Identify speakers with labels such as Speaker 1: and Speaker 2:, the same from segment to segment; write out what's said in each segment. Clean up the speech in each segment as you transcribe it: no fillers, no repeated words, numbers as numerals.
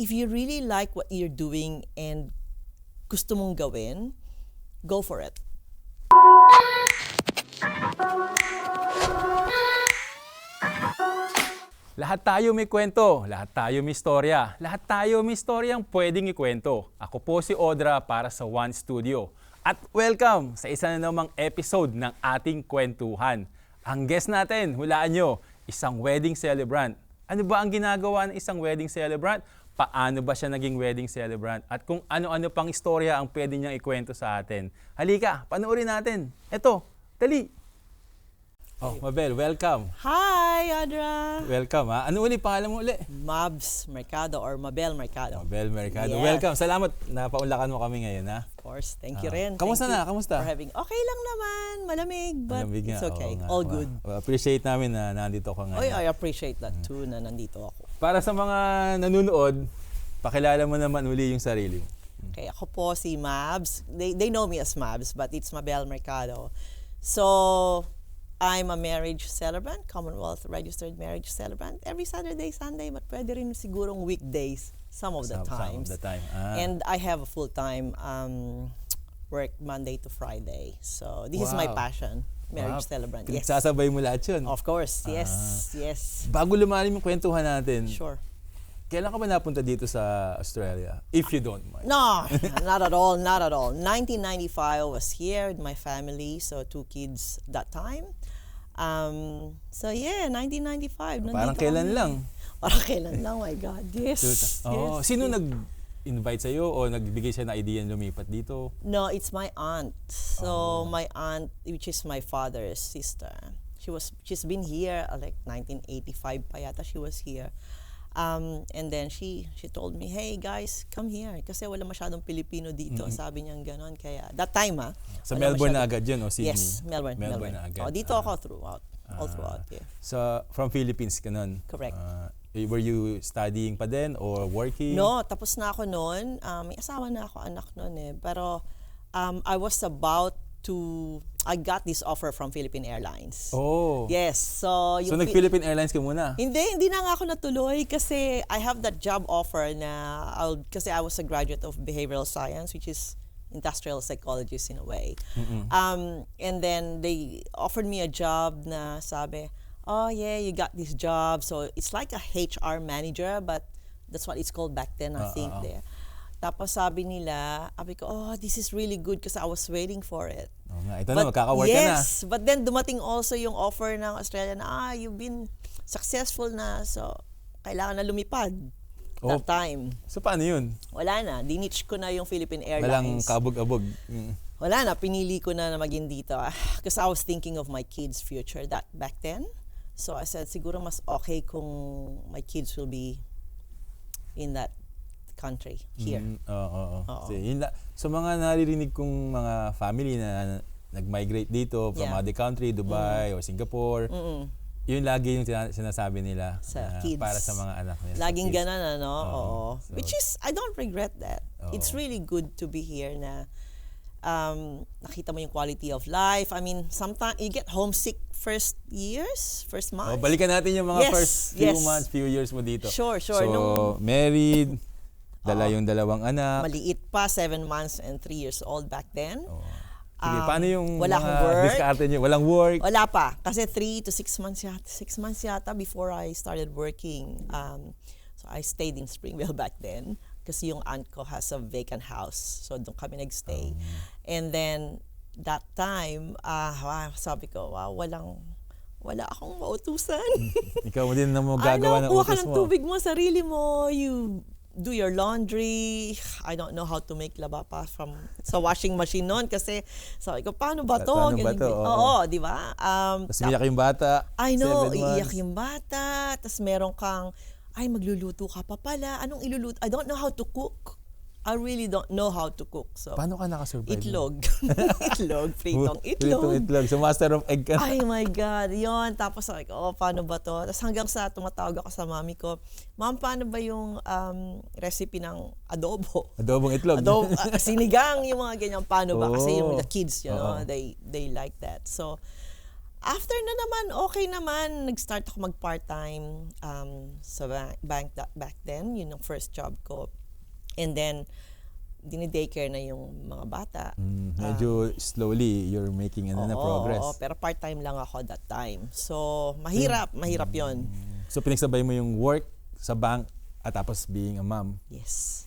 Speaker 1: if you really like what you're doing and gusto mong gawin, go for it.
Speaker 2: Lahat tayo may kwento, lahat tayo may istorya, lahat tayo may istoryang pwedeng ikwento. Ako po si Audra para sa One Studio. At welcome sa isa na namang episode ng ating kwentuhan. Ang guest natin, hulaan nyo, isang wedding celebrant. Ano ba ang ginagawa ng isang wedding celebrant? Paano ba siya naging wedding celebrant? At kung ano-ano pang istorya ang pwede niyang ikwento sa atin. Halika, panoorin natin. Eto, dali! Oh, Mabel, welcome.
Speaker 1: Hi, Audra!
Speaker 2: Welcome ha. Ano uli pangalan mo uli?
Speaker 1: Mabs Mercado or Mabel Mercado.
Speaker 2: Mabel Mercado.
Speaker 1: Yes.
Speaker 2: Welcome. Salamat na paunlakan mo kami ngayon ha.
Speaker 1: Of course, thank you rin.
Speaker 2: Kamusta
Speaker 1: Thank
Speaker 2: na?
Speaker 1: you
Speaker 2: Kamusta?
Speaker 1: For having, okay lang naman, malamig, but
Speaker 2: Malamig nga.
Speaker 1: it's okay.
Speaker 2: Oo nga.
Speaker 1: All good.
Speaker 2: Appreciate namin na nandito ka ngayon.
Speaker 1: Oy, I appreciate that too na nandito ako.
Speaker 2: Para sa mga nanonood, pakilala mo naman uli yung sarili mo.
Speaker 1: Okay, ako po si Mabs. They know me as Mabs, but it's Mabel Mercado. So, I'm a marriage celebrant, Commonwealth Registered Marriage Celebrant. Every Saturday, Sunday, but pwede rin sigurong weekdays, some of the times.
Speaker 2: Some of the time.
Speaker 1: And I have a full-time work Monday to Friday. So, this is my
Speaker 2: Wow.
Speaker 1: passion, marriage celebrant. Yes.
Speaker 2: Sasabay mo lahat yun.
Speaker 1: Of course, yes, yes.
Speaker 2: Bago lumalim yung kwentuhan natin,
Speaker 1: Sure.
Speaker 2: kailan ka ba napunta dito sa Australia? If you don't mind.
Speaker 1: No, not at all, not at all. 1995, I was here with my family, so 2 kids that time. So yeah, 1995.
Speaker 2: Parang
Speaker 1: nandito
Speaker 2: kailan
Speaker 1: kami.
Speaker 2: lang?
Speaker 1: Parang kailan lang, my God. Yes.
Speaker 2: Oh,
Speaker 1: yes,
Speaker 2: sino
Speaker 1: yes.
Speaker 2: nag-invite sa'yo o nagbigay siya ng idea na lumipat dito?
Speaker 1: No, it's my aunt. So my aunt, which is my father's sister, she's been here like 1985 pa yata she was here. And then she told me, hey guys, come here. Kasi wala masyadong Pilipino dito. Sabi niya ganon. Kaya, that time
Speaker 2: Sa
Speaker 1: wala
Speaker 2: Melbourne na
Speaker 1: masyadong-
Speaker 2: agad yun o Sydney?
Speaker 1: Yes, Melbourne.
Speaker 2: na agad.
Speaker 1: Oh, dito ako throughout. All throughout, yeah.
Speaker 2: So, from Philippines ka nun?
Speaker 1: Correct.
Speaker 2: Were you studying pa din or working?
Speaker 1: No, tapos na ako noon. May asawa na ako, anak noon eh. Pero I was about to, I got this offer from Philippine Airlines.
Speaker 2: Oh.
Speaker 1: Yes, so
Speaker 2: So, nag-Philippine Airlines ka muna?
Speaker 1: Hindi na nga ako natuloy kasi I have that job offer na kasi I was a graduate of behavioral science, which is industrial psychologist in a way. And then they offered me a job na sabi, oh yeah, you got this job. So it's like a HR manager, but that's what it's called back then, I think there. Tapos sabi ko, oh, this is really good because I was waiting for it.
Speaker 2: Oh, nga. Ito na, magkaka-work ka na.
Speaker 1: Yes, but then dumating also yung offer ng Australia na, you've been successful na, so kailangan na lumipad that time.
Speaker 2: So, paano yun?
Speaker 1: Wala na, dinitch ko na yung Philippine
Speaker 2: Walang
Speaker 1: Airlines.
Speaker 2: kabog-abog.
Speaker 1: Wala na, pinili ko na maging dito. Because I was thinking of my kids' future back then. So I said, siguro mas okay kung my kids will be in that country, here.
Speaker 2: Oo.
Speaker 1: Oo.
Speaker 2: So, mga naririnig kong mga family na nag-migrate dito from
Speaker 1: Yeah.
Speaker 2: other country, Dubai or Singapore, yun lagi yung sinasabi nila
Speaker 1: Sa kids.
Speaker 2: para sa mga anak nila.
Speaker 1: Laging
Speaker 2: sa kids.
Speaker 1: ganon, ano? Oo.
Speaker 2: So,
Speaker 1: Which is, I don't regret that.
Speaker 2: Oo.
Speaker 1: It's really good to be here na nakita mo yung quality of life. I mean, sometimes you get homesick first months.
Speaker 2: balikan natin yung mga
Speaker 1: Yes,
Speaker 2: first few
Speaker 1: yes.
Speaker 2: months, few years mo dito.
Speaker 1: Sure.
Speaker 2: So, married, yung dalawang anak.
Speaker 1: Maliit pa, 7 months and 3 years old back then.
Speaker 2: Sige, paano yung
Speaker 1: wala
Speaker 2: mga
Speaker 1: akong work.
Speaker 2: diskarte nyo? Walang work?
Speaker 1: Wala pa. Kasi 3 to 6 months yata. 6 months yata before I started working. So I stayed in Springville back then. Kasi yung aunt ko has a vacant house. So doon kami nagstay. And then, that time, sabi ko, wow, wala akong mautusan.
Speaker 2: Ikaw mo din na mo gagawa ng
Speaker 1: kuha ka
Speaker 2: utos
Speaker 1: ng
Speaker 2: mo.
Speaker 1: tubig mo, sarili mo. You do your laundry. I don't know how to make labapa sa washing machine noon kasi sabi ko, paano ba to?
Speaker 2: Paano ba to?
Speaker 1: Oo, di ba?
Speaker 2: Tapos umiyak yung bata.
Speaker 1: I know,
Speaker 2: 7 months.
Speaker 1: iiyak yung bata. Tapos meron kang, magluluto ka pa pala. Anong iluluto? I don't know how to cook. I really don't know how to cook. So,
Speaker 2: Paano ka nakasurvive?
Speaker 1: itlog. Pritong itlog.
Speaker 2: Itlog. So, master of egg ka.
Speaker 1: Ay my God, yon. Tapos sabi ko, paano ba to? Tapos hanggang sa tumatawag ako sa mami ko, Ma'am, paano ba yung recipe ng adobo?
Speaker 2: Adobong itlog.
Speaker 1: Sinigang, yung mga ganyan, paano ba? Kasi yung
Speaker 2: Oh.
Speaker 1: the kids, they like that. So, After na naman, okay naman. Nag-start ako mag-part-time sa bank back then. Yun ang first job ko. And then, dinidaycare na yung mga bata.
Speaker 2: Medyo slowly, you're making progress.
Speaker 1: Oo, pero part-time lang ako that time. So, mahirap yon.
Speaker 2: So, pinagsabay mo yung work sa bank at tapos being a mom.
Speaker 1: Yes.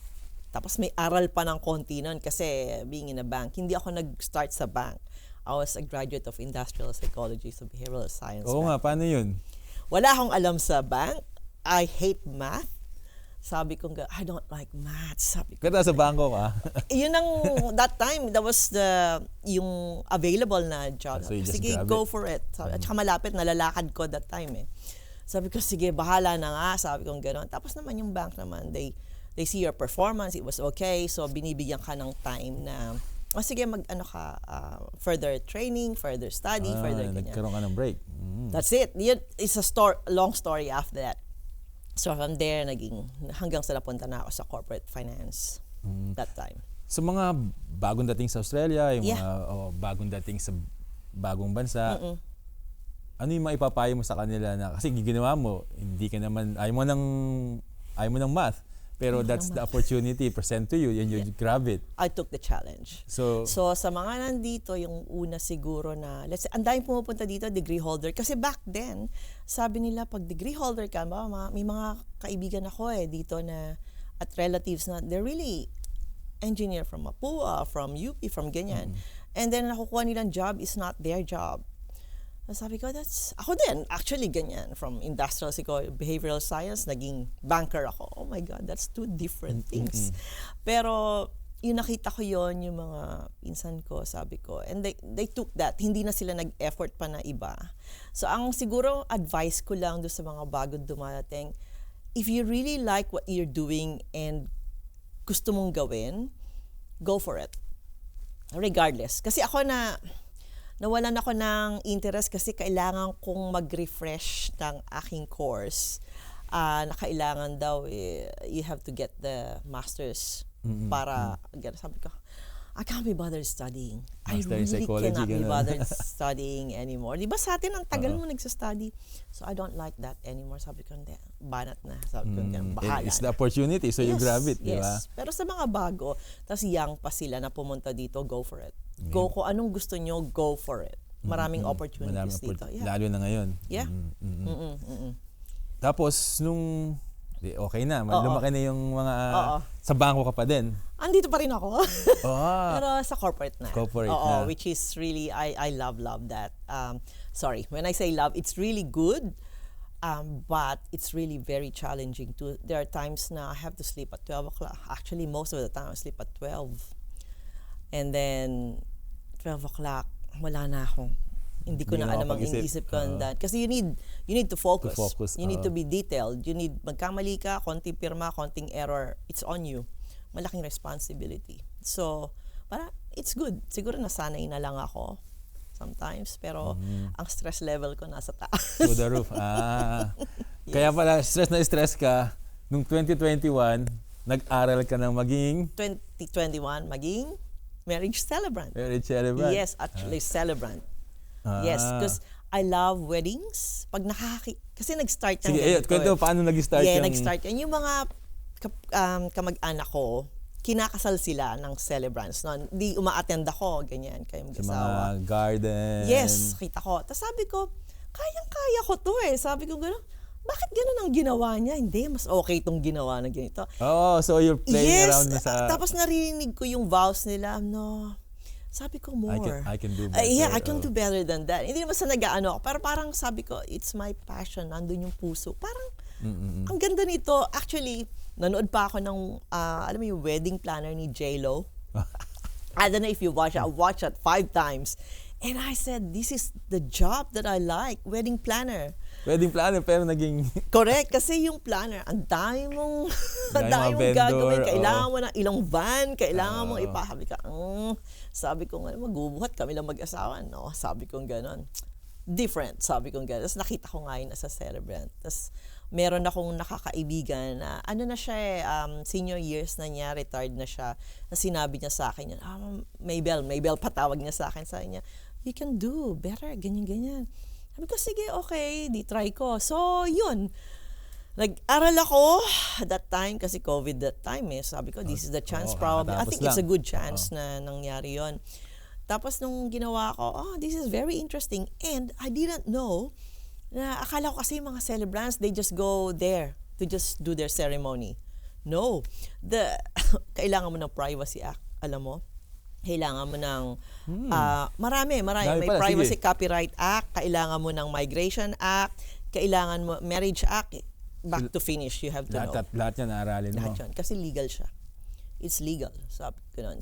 Speaker 1: Tapos may aral pa ng konti nun kasi being in a bank, hindi ako nag-start sa bank. I was a graduate of Industrial Psychology, so Behavioral Science.
Speaker 2: Oo nga, paano yun?
Speaker 1: Wala akong alam sa bank. I hate math. Sabi ko, I don't like math. Sabi ko,
Speaker 2: Pero sa bangko ka.
Speaker 1: yun ang, that time, that was yung available na job.
Speaker 2: So you just
Speaker 1: Sige,
Speaker 2: grab
Speaker 1: go
Speaker 2: it.
Speaker 1: for it. Sabi, at saka malapit, nalalakad ko that time eh. Sabi ko, sige, bahala na nga. Sabi ko, gano'n. Tapos naman yung bank naman, they see your performance, it was okay. So, binibigyan ka ng time na, sige, further training, further study, further ganyan.
Speaker 2: Nagkaroon ka ng break.
Speaker 1: That's it. It's a long story after that. So from there, hanggang sa napunta na ako sa corporate finance that time.
Speaker 2: Sa mga bagong dating sa Australia, yung
Speaker 1: Yeah.
Speaker 2: mga bagong dating sa bagong bansa, ano yung maipapayo mo sa kanila na, kasi ginawa mo, hindi ka naman, ayaw mo ng math, pero that's the opportunity present to you and you grab it.
Speaker 1: I took the challenge.
Speaker 2: So
Speaker 1: sa mga nandito, yung una siguro na, let's say, ang daming pumupunta dito, degree holder. Kasi back then, sabi nila, pag degree holder ka, may mga kaibigan ako dito na, at relatives na, they're really engineer from Mapua, from UP, from ganyan. And then, nakukuha nilang job is not their job. Sabi ko, ako din, actually ganyan, from industrial behavioral science, naging banker ako. Oh my God, that's two different things. Pero, yung nakita ko yon yung mga pinsan ko, sabi ko, and they took that, hindi na sila nag-effort pa na iba. So, ang siguro advice ko lang doon sa mga bagong dumarating, if you really like what you're doing and gusto mong gawin, go for it. Regardless. Kasi ako nawalan ako ng interest kasi kailangan kong mag-refresh ng aking course. Na kailangan daw, you have to get the master's para, sabi ko, I can't be bothered studying.
Speaker 2: Master in
Speaker 1: I really
Speaker 2: psychology,
Speaker 1: cannot be
Speaker 2: ganun.
Speaker 1: bothered studying anymore. Di ba sa atin, ang tagal mo nagsa-study? So I don't like that anymore. Sabi ko, hindi, banat na. Sabi ko, bahala
Speaker 2: it's
Speaker 1: na.
Speaker 2: the opportunity, so you grab it, di ba?
Speaker 1: Pero sa mga bago, tapos young pa sila na pumunta dito, go for it. Go ko anong gusto nyo, go for it. Maraming opportunities dito. Yeah.
Speaker 2: Lalo na ngayon.
Speaker 1: Yeah.
Speaker 2: Tapos, okay na, lumaki na yung mga, sa bangko ka pa din.
Speaker 1: Andito pa rin ako.
Speaker 2: Ah,
Speaker 1: Pero sa corporate na.
Speaker 2: Corporate
Speaker 1: Oo,
Speaker 2: na.
Speaker 1: which is really, I love that. Sorry, when I say love, it's really good, but it's really very challenging too. There are times na I have to sleep at 12 o'clock. Actually, most of the time, I sleep at 12. And then, 12 o'clock, wala na akong. Hindi ko
Speaker 2: Hindi
Speaker 1: na
Speaker 2: mo
Speaker 1: alam ang
Speaker 2: makapag-isip.
Speaker 1: iniisip ko. Kasi you need to focus. You need
Speaker 2: oo.
Speaker 1: to be detailed. You need, magkamali ka, konting pirma, konting error, it's on you. Malaking responsibility. So, it's good. Siguro nasanay na lang ako sometimes, pero ang stress level ko nasa taas.
Speaker 2: To the roof. Kaya pala, stress ka, nung 2021, nag-aral ka ng maging
Speaker 1: 2021, maging marriage celebrant.
Speaker 2: marriage celebrant.
Speaker 1: Yes, actually celebrant. Yes, because I love weddings. Pag kasi nag-start
Speaker 2: Sige,
Speaker 1: ganito
Speaker 2: kwento, paano nag-start yung...
Speaker 1: nag-start yan. Yung mga kamag-anak ko, kinakasal sila ng celebrants. No? Di uma-attend ako, ganyan, kayo
Speaker 2: Sa
Speaker 1: mag-asawa.
Speaker 2: mga garden.
Speaker 1: Yes, kita ko. Tapos sabi ko, kayang-kaya ko to eh. Sabi ko gano'n, bakit gano'n ang ginawa niya? Hindi, mas okay itong ginawa na ganito.
Speaker 2: Oh, so you're playing
Speaker 1: Yes,
Speaker 2: around na sa...
Speaker 1: tapos narinig ko yung vows nila, no. Sabi ko, more.
Speaker 2: I can do better.
Speaker 1: Yeah, I can do better than that. Hindi naman sa nag-ano ako, pero parang sabi ko, it's my passion, nandun yung puso. Parang, ang ganda nito. Actually, nanood pa ako ng, alam mo yung wedding planner ni J-Lo. I don't know if you watch it. I watched it 5 times. And I said, this is the job that I like, wedding planner.
Speaker 2: Wedding planner, pero naging...
Speaker 1: Correct, kasi yung planner, ang dami mong
Speaker 2: Dami mga
Speaker 1: gagawin.
Speaker 2: vendor,
Speaker 1: Kailangan mo ng ilang van, kailangan mong ipahabi ka. Sabi ko nga, magbubuhat kami lang mag-asawa. No, sabi ko gano'n. Different, sabi ko gano'n. Tapos nakita ko nga yun sa celebrant. Tapos meron akong nakakaibigan na, na siya senior years na niya, retired na siya, na sinabi niya sa akin yun, Maybell patawag niya sa akin niya, you can do better, ganyan. Sabi ko, sige, okay, di try ko. So, yun. Nag-aral ako that time kasi COVID that time eh. Sabi ko, this is the chance probably. I
Speaker 2: kakatapos
Speaker 1: think it's a
Speaker 2: lang.
Speaker 1: good chance na nangyari yon. Tapos nung ginawa ko, this is very interesting. And I didn't know na akala ko kasi yung mga celebrants, they just go there to just do their ceremony. No. Kailangan mo ng Privacy Act. Alam mo? Kailangan mo ng marami.
Speaker 2: Dami
Speaker 1: May
Speaker 2: pala,
Speaker 1: Privacy
Speaker 2: sige.
Speaker 1: Copyright Act, kailangan mo ng Migration Act, kailangan mo Marriage Act, back to finish, you have to know.
Speaker 2: Lahat yan naaralin mo.
Speaker 1: Lahat yun. Kasi legal siya. It's legal.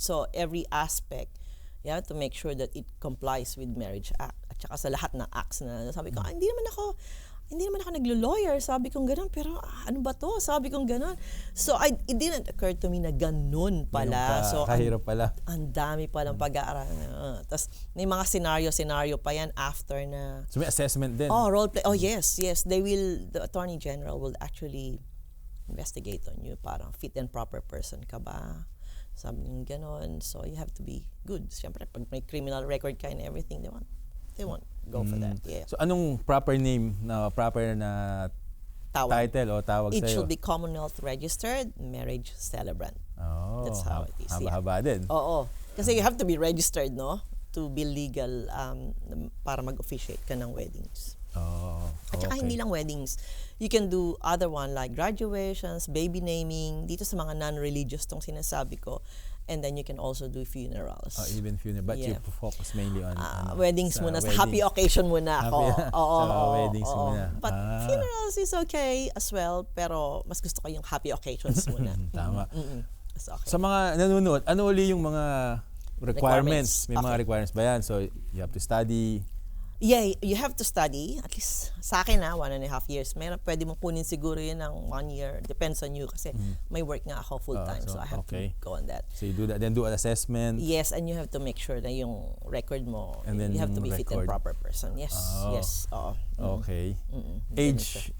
Speaker 1: So every aspect, you have to make sure that it complies with Marriage Act. At saka sa lahat ng acts na sabi ko, hindi naman ako naglo-lawyer. Sabi kong gano'n, pero ano ba to? Sabi kong gano'n. So it didn't occur to me na gano'n pala. So
Speaker 2: Kahirap pala.
Speaker 1: ang dami palang pag-aaral. Tapos may mga scenario pa yan after na.
Speaker 2: So may assessment din.
Speaker 1: Role play. Yes. The Attorney General will actually investigate on you. Parang fit and proper person ka ba? Sabi ng gano'n. So you have to be good. Siyempre, pag may criminal record ka and everything, they won't go for that. Yeah.
Speaker 2: So anong proper name proper na title o tawag
Speaker 1: It
Speaker 2: sa'yo?
Speaker 1: should be Commonwealth Registered Marriage Celebrant.
Speaker 2: Oh,
Speaker 1: That's how it is.
Speaker 2: Haba-haba din.
Speaker 1: Oo. Kasi you have to be registered, no? To be legal para mag-officiate ka ng weddings. At saka hindi lang weddings. You can do other one like graduations, baby naming, dito sa mga non-religious tong sinasabi ko. And then you can also do funerals.
Speaker 2: Even funeral. But you focus mainly on
Speaker 1: weddings
Speaker 2: sa
Speaker 1: muna. Sa
Speaker 2: wedding.
Speaker 1: happy occasion muna ako.
Speaker 2: Sa weddings muna.
Speaker 1: But funerals is okay as well. Pero mas gusto ko yung happy occasions muna.
Speaker 2: Tama.
Speaker 1: It's okay.
Speaker 2: Sa mga nanonood, ano uli yung mga requirements? May mga
Speaker 1: Okay.
Speaker 2: requirements ba yan? So you have to study.
Speaker 1: Yeah, you have to study. At least sa akin 1.5 years. Pwede mong kunin siguro yun ng 1 year. Depends on you kasi may work nga ako full-time. So I have to go on that.
Speaker 2: So you do that, then do an assessment.
Speaker 1: Yes, and you have to make sure na yung record mo,
Speaker 2: And then
Speaker 1: you have to be fit and
Speaker 2: record.
Speaker 1: proper person. Yes, yes. Oo.
Speaker 2: Okay.
Speaker 1: Ganun
Speaker 2: Age.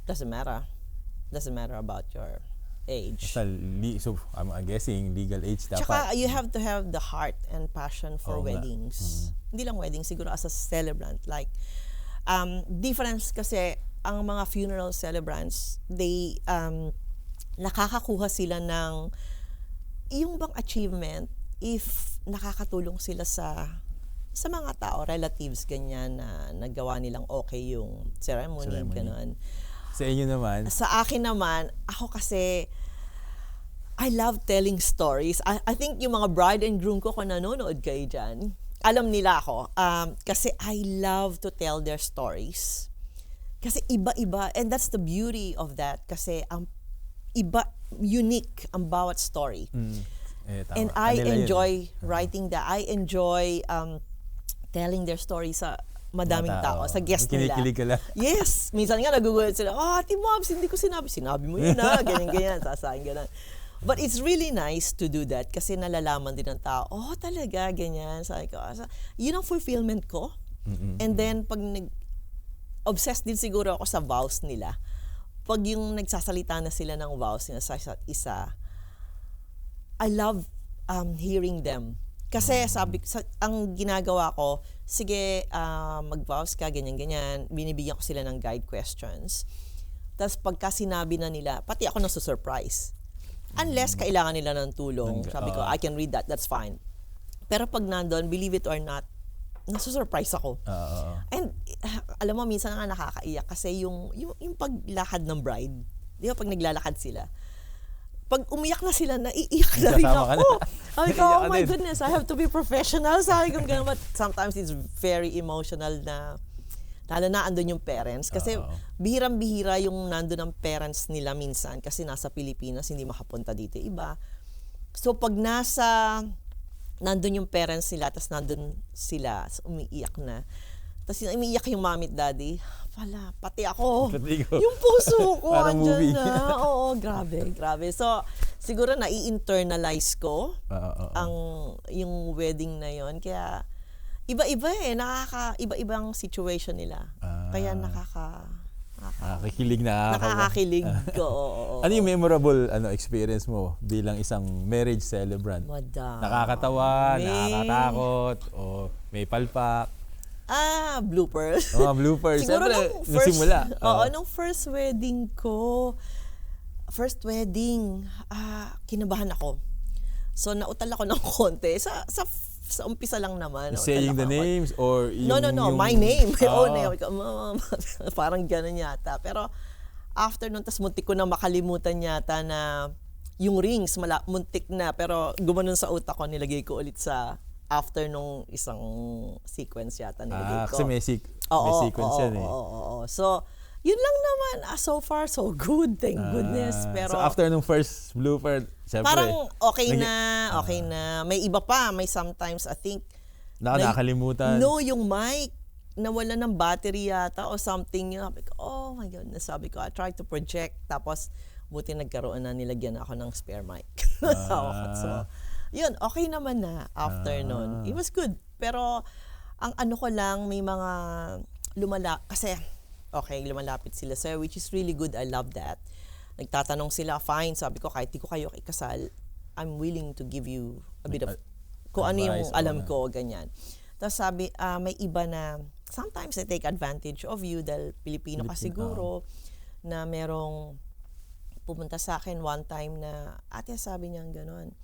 Speaker 1: Doesn't matter. Doesn't matter about your age.
Speaker 2: Basta so I'm guessing legal age dapat.
Speaker 1: Tsaka you have to have the heart and passion for
Speaker 2: Oo nga.
Speaker 1: weddings. Hindi lang weddings, siguro as a celebrant. Like, difference kasi, ang mga funeral celebrants, they, nakakakuha sila ng, yung bang achievement, if nakakatulong sila sa mga tao, relatives, ganyan, na nagawa nilang okay yung ceremony. Ganun.
Speaker 2: Sa inyo naman?
Speaker 1: Sa akin naman, ako kasi, I love telling stories. I think yung mga bride and groom ko, kung nanonood kayo dyan, alam nila ako. Kasi I love to tell their stories. Kasi iba-iba. And that's the beauty of that. Kasi unique ang bawat story.
Speaker 2: Tama.
Speaker 1: And I
Speaker 2: Kanila
Speaker 1: enjoy
Speaker 2: yun.
Speaker 1: writing that. I enjoy telling their stories sa madaming tao, sa guest nila.
Speaker 2: Kinikilig ka lang.
Speaker 1: Yes. Minsan nga nagugulat sila, Ate Mobs, hindi ko sinabi. Sinabi mo yun ganyan, sasahin ganyan. But it's really nice to do that kasi nalalaman din ng tao, talaga, ganyan. Sabi ko, yun ang fulfillment ko. And then, pag obsessed din siguro ako sa vows nila. Pag yung nagsasalita na sila ng vows nila sa isa't isa, I love hearing them. Kasi ang ginagawa ko, sige, mag-vows ka, ganyan-ganyan. Binibigyan ko sila ng guide questions. Tapos pagka sinabi na nila, pati ako nasusurprise. Unless kailangan nila ng tulong. Sabi ko, I can read that, that's fine. Pero pag nandun, believe it or not, nasusurprise ako. And alam mo, minsan nga nakakaiyak kasi yung paglakad ng bride, di ba pag naglalakad sila, pag umiyak na sila, naiiyak na rin ako. Sabi ko, oh my goodness, I have to be professional. Sabi ko, but sometimes it's very emotional na, lalo na andun yung parents. Kasi bihirang-bihira yung nandun ng parents nila minsan kasi nasa Pilipinas, hindi makapunta dito. Iba. So pag nandun yung parents nila, tapos nandun sila, umiiyak na. Tapos umiiyak yung mommy at daddy, pati ako. Yung puso ko, andyan na. Oo, grabe. So, siguro nai-internalize ko yung wedding na yon. Kaya, iba-iba iba-ibang situation nila. Kaya
Speaker 2: Nakikilig,
Speaker 1: nakakakilig. Oo.
Speaker 2: Ano yung memorable experience mo bilang isang marriage celebrant?
Speaker 1: Madami.
Speaker 2: Nakakatawa, nakakatakot, o may palpak?
Speaker 1: Bloopers.
Speaker 2: Mga bloopers.
Speaker 1: Siguro
Speaker 2: Siyempre,
Speaker 1: nung
Speaker 2: nung simula.
Speaker 1: nung first wedding ko, kinabahan ako. So, nautal ako ng konti. Sa umpisa lang naman.
Speaker 2: Saying the names or yung...
Speaker 1: No. My name. My own name. Parang ganun yata. Pero, after nun, tas muntik ko na makalimutan yata na yung rings, muntik na. Pero, gumanon sa utak ko, nilagay ko ulit sa after nung isang sequence yata nilagay ko.
Speaker 2: Kasi may sequence yan eh.
Speaker 1: Oo. So, yun lang naman. So far, so good. Thank goodness. Pero,
Speaker 2: so after nung first blooper, syempre,
Speaker 1: parang okay na. May iba pa. May sometimes, I think,
Speaker 2: nakakalimutan.
Speaker 1: No, yung mic, nawala ng battery yata or something. Sabi ko, oh my goodness. Sabi ko, I tried to project. Tapos, buti nagkaroon na, nilagyan ako ng spare mic. So, yun, okay naman na after nun. It was good. Pero, ang ano ko lang, may mga lumalapit sila sa'yo, which is really good. I love that. Nagtatanong sila, fine. Sabi ko, kahit di ko kayo ikasal, I'm willing to give you a bit of, kung ano yung alam ko, ganyan. Tapos sabi, may iba na, sometimes they take advantage of you dahil Pilipino ka siguro, na merong pumunta sa akin one time na, ate, sabi niya gano'n,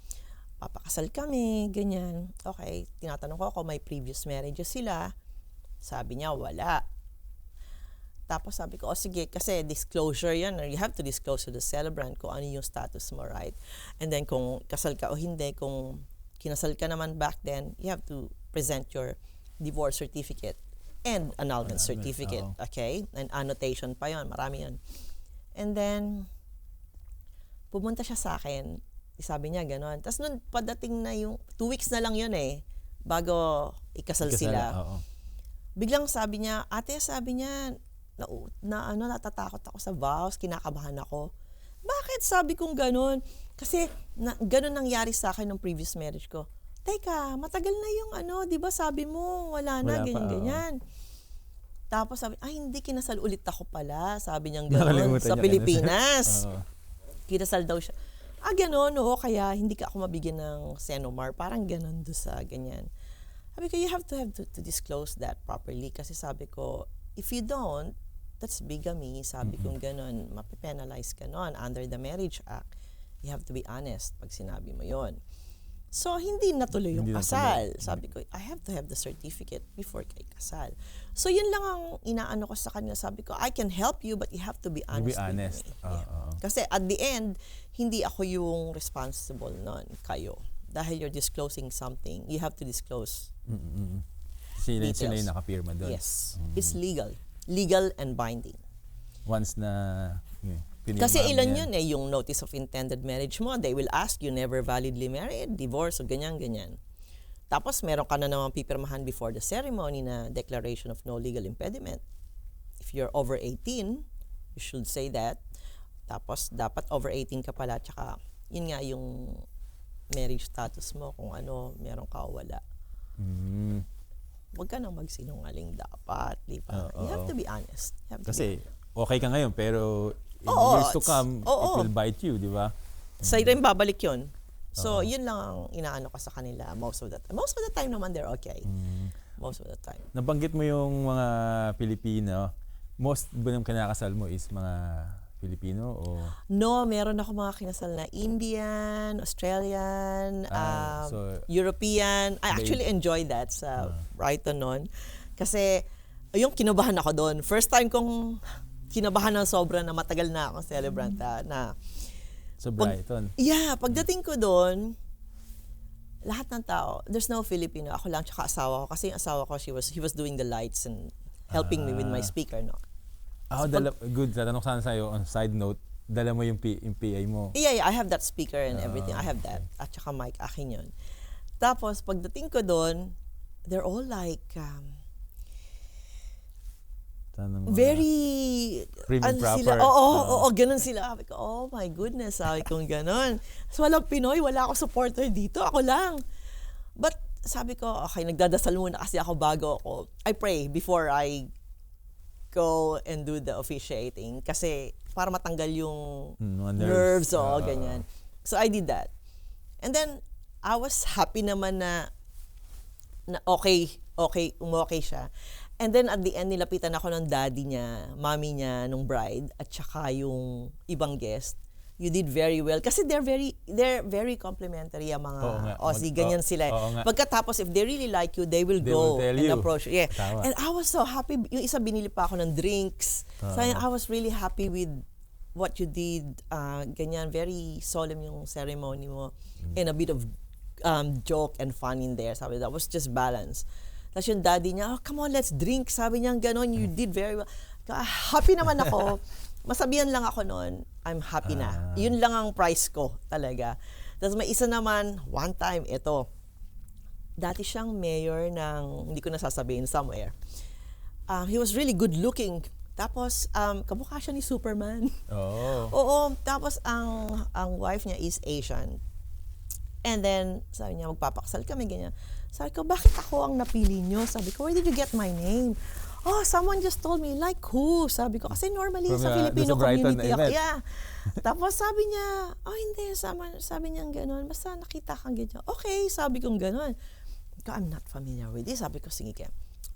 Speaker 1: papakasal kami, ganyan. Okay, tinatanong ko may previous marriages sila. Sabi niya, wala. Tapos sabi ko, sige, kasi disclosure yan. You have to disclose to the celebrant kung ano yung status mo, right? And then kung kasal ka o hindi, kung kinasal ka naman back then, you have to present your divorce certificate and annulment certificate, okay? And annotation pa yon, marami yon. And then, pumunta siya sa akin, sabi niya gano'n. Tapos nun, padating na yung, 2 weeks na lang yun bago ikasal sila. Biglang sabi niya, ate, sabi niya, natatakot ako sa vows, kinakabahan ako. Bakit? Sabi kong gano'n. Kasi gano'n nangyari sa akin ng previous marriage ko. Teka, matagal na yung di ba sabi mo, wala na, ganyan. Tapos sabi, hindi, kinasal ulit ako pala. Sabi niyang gano'n, sa Pilipinas. Kinasal daw siya. Gano'n, kaya hindi ka ako mabigyan ng Senomar. Parang gano'n doon sa ganyan. Sabi ko, you have to disclose that properly. Kasi sabi ko, if you don't, that's bigamy. Sabi kong gano'n, mapipenalize ka nun. Under the Marriage Act, you have to be honest pag sinabi mo yon. So, hindi natuloy yung kasal. Sabi ko, I have to have the certificate before kay kasal. So, yun lang ang inaano ko sa kanila. Sabi ko, I can help you, but you have to be honest. Kasi at the end, hindi ako yung responsible nun, kayo. Dahil you're disclosing something, you have to disclose
Speaker 2: Sila yung nakapirma doon.
Speaker 1: Yes. It's legal. Legal and binding.
Speaker 2: Once na pinirma
Speaker 1: kasi ilan
Speaker 2: yan.
Speaker 1: yun yung notice of intended marriage mo. They will ask you, never validly married, divorce, o ganyan. Tapos meron ka na naman pipirmahan before the ceremony na declaration of no legal impediment. If you're over 18, you should say that. Tapos dapat over 18 ka pala, tsaka yun nga yung marriage status mo, kung meron ka o wala. Huwag ka nang magsinungaling dapat, di ba? You have to be honest.
Speaker 2: Kasi okay ka ngayon, pero in years to come, it will bite you, di ba?
Speaker 1: Sa rin babalik yun. So, yun lang ang inaano ko sa kanila most of the time. Most of the time naman, they're okay. Most of the time.
Speaker 2: Nabanggit mo yung mga Pilipino. Most ba yung kinakasal mo is mga Filipino o? No,
Speaker 1: meron ako mga kinasal na Indian, Australian, European. I actually enjoyed that sa Brighton noon. Kasi, yung kinabahan ako doon. First time kong kinabahan ng sobra na matagal na akong celebrant na
Speaker 2: sa Brighton.
Speaker 1: Pagdating ko doon, lahat ng tao, there's no Filipino. Ako lang tsaka asawa ko. Kasi yung asawa ko, he was doing the lights and helping me with my speaker, no?
Speaker 2: Good. Tatanong sana sa'yo, on side note, dala mo yung PA mo.
Speaker 1: Yeah, I have that speaker and everything. I have that. At saka mic, akin yun. Tapos, pagdating ko doon, they're all like, very
Speaker 2: premium proper.
Speaker 1: Sila, oo, ganun sila. Sabi ko, oh my goodness, sabi kong ganun. So, walang Pinoy, wala akong supporter dito, ako lang. But, sabi ko, okay, nagdadasal muna kasi ako bago ako. I pray before I go and do the officiating kasi para matanggal yung
Speaker 2: mga
Speaker 1: nerves
Speaker 2: Oo.
Speaker 1: ganyan. So I did that. And then I was happy naman na okay siya. And then at the end, nilapitan ako ng daddy niya, mommy niya, nung bride, at saka yung ibang guest. You did very well. Kasi they're very complimentary ang mga
Speaker 2: Oo nga.
Speaker 1: Aussie. Ganyan sila.
Speaker 2: Oo nga.
Speaker 1: Pagkatapos, if they really like you, they will
Speaker 2: They
Speaker 1: go
Speaker 2: will tell
Speaker 1: and
Speaker 2: you.
Speaker 1: approach you. Yeah.
Speaker 2: Tama.
Speaker 1: And I was so happy. Yung isa, binili pa ako ng drinks. So I was really happy with what you did. Ganyan, very solemn yung ceremony mo. And a bit of joke and fun in there. Sabi, that was just balance. Tapos yung daddy niya, oh, come on, let's drink. Sabi niya, ganon, you did very well. Happy naman ako. Masabihan lang ako noon, I'm happy na. Yun lang ang price ko talaga. Tapos may isa naman, one time, ito. Dati siyang mayor ng, hindi ko nasasabihin, somewhere. He was really good looking. Tapos, kamukha siya ni Superman.
Speaker 2: Oh.
Speaker 1: Oo. Tapos, ang wife niya is Asian. And then, sabi niya, magpapakasal kami, ganyan. Sabi ko, bakit ako ang napili niyo? Sabi ko, where did you get my name? Oh, someone just told me, like who? Sabi ko, kasi normally
Speaker 2: From
Speaker 1: sa
Speaker 2: the-
Speaker 1: Filipino
Speaker 2: sa Brighton
Speaker 1: community ako.
Speaker 2: event.
Speaker 1: Yeah. Tapos sabi niya, oh hindi, sabi niya gano'n, basta nakita kang ganyan. Okay, sabi kong gano'n. I'm not familiar with this. Sabi ko, sige ka.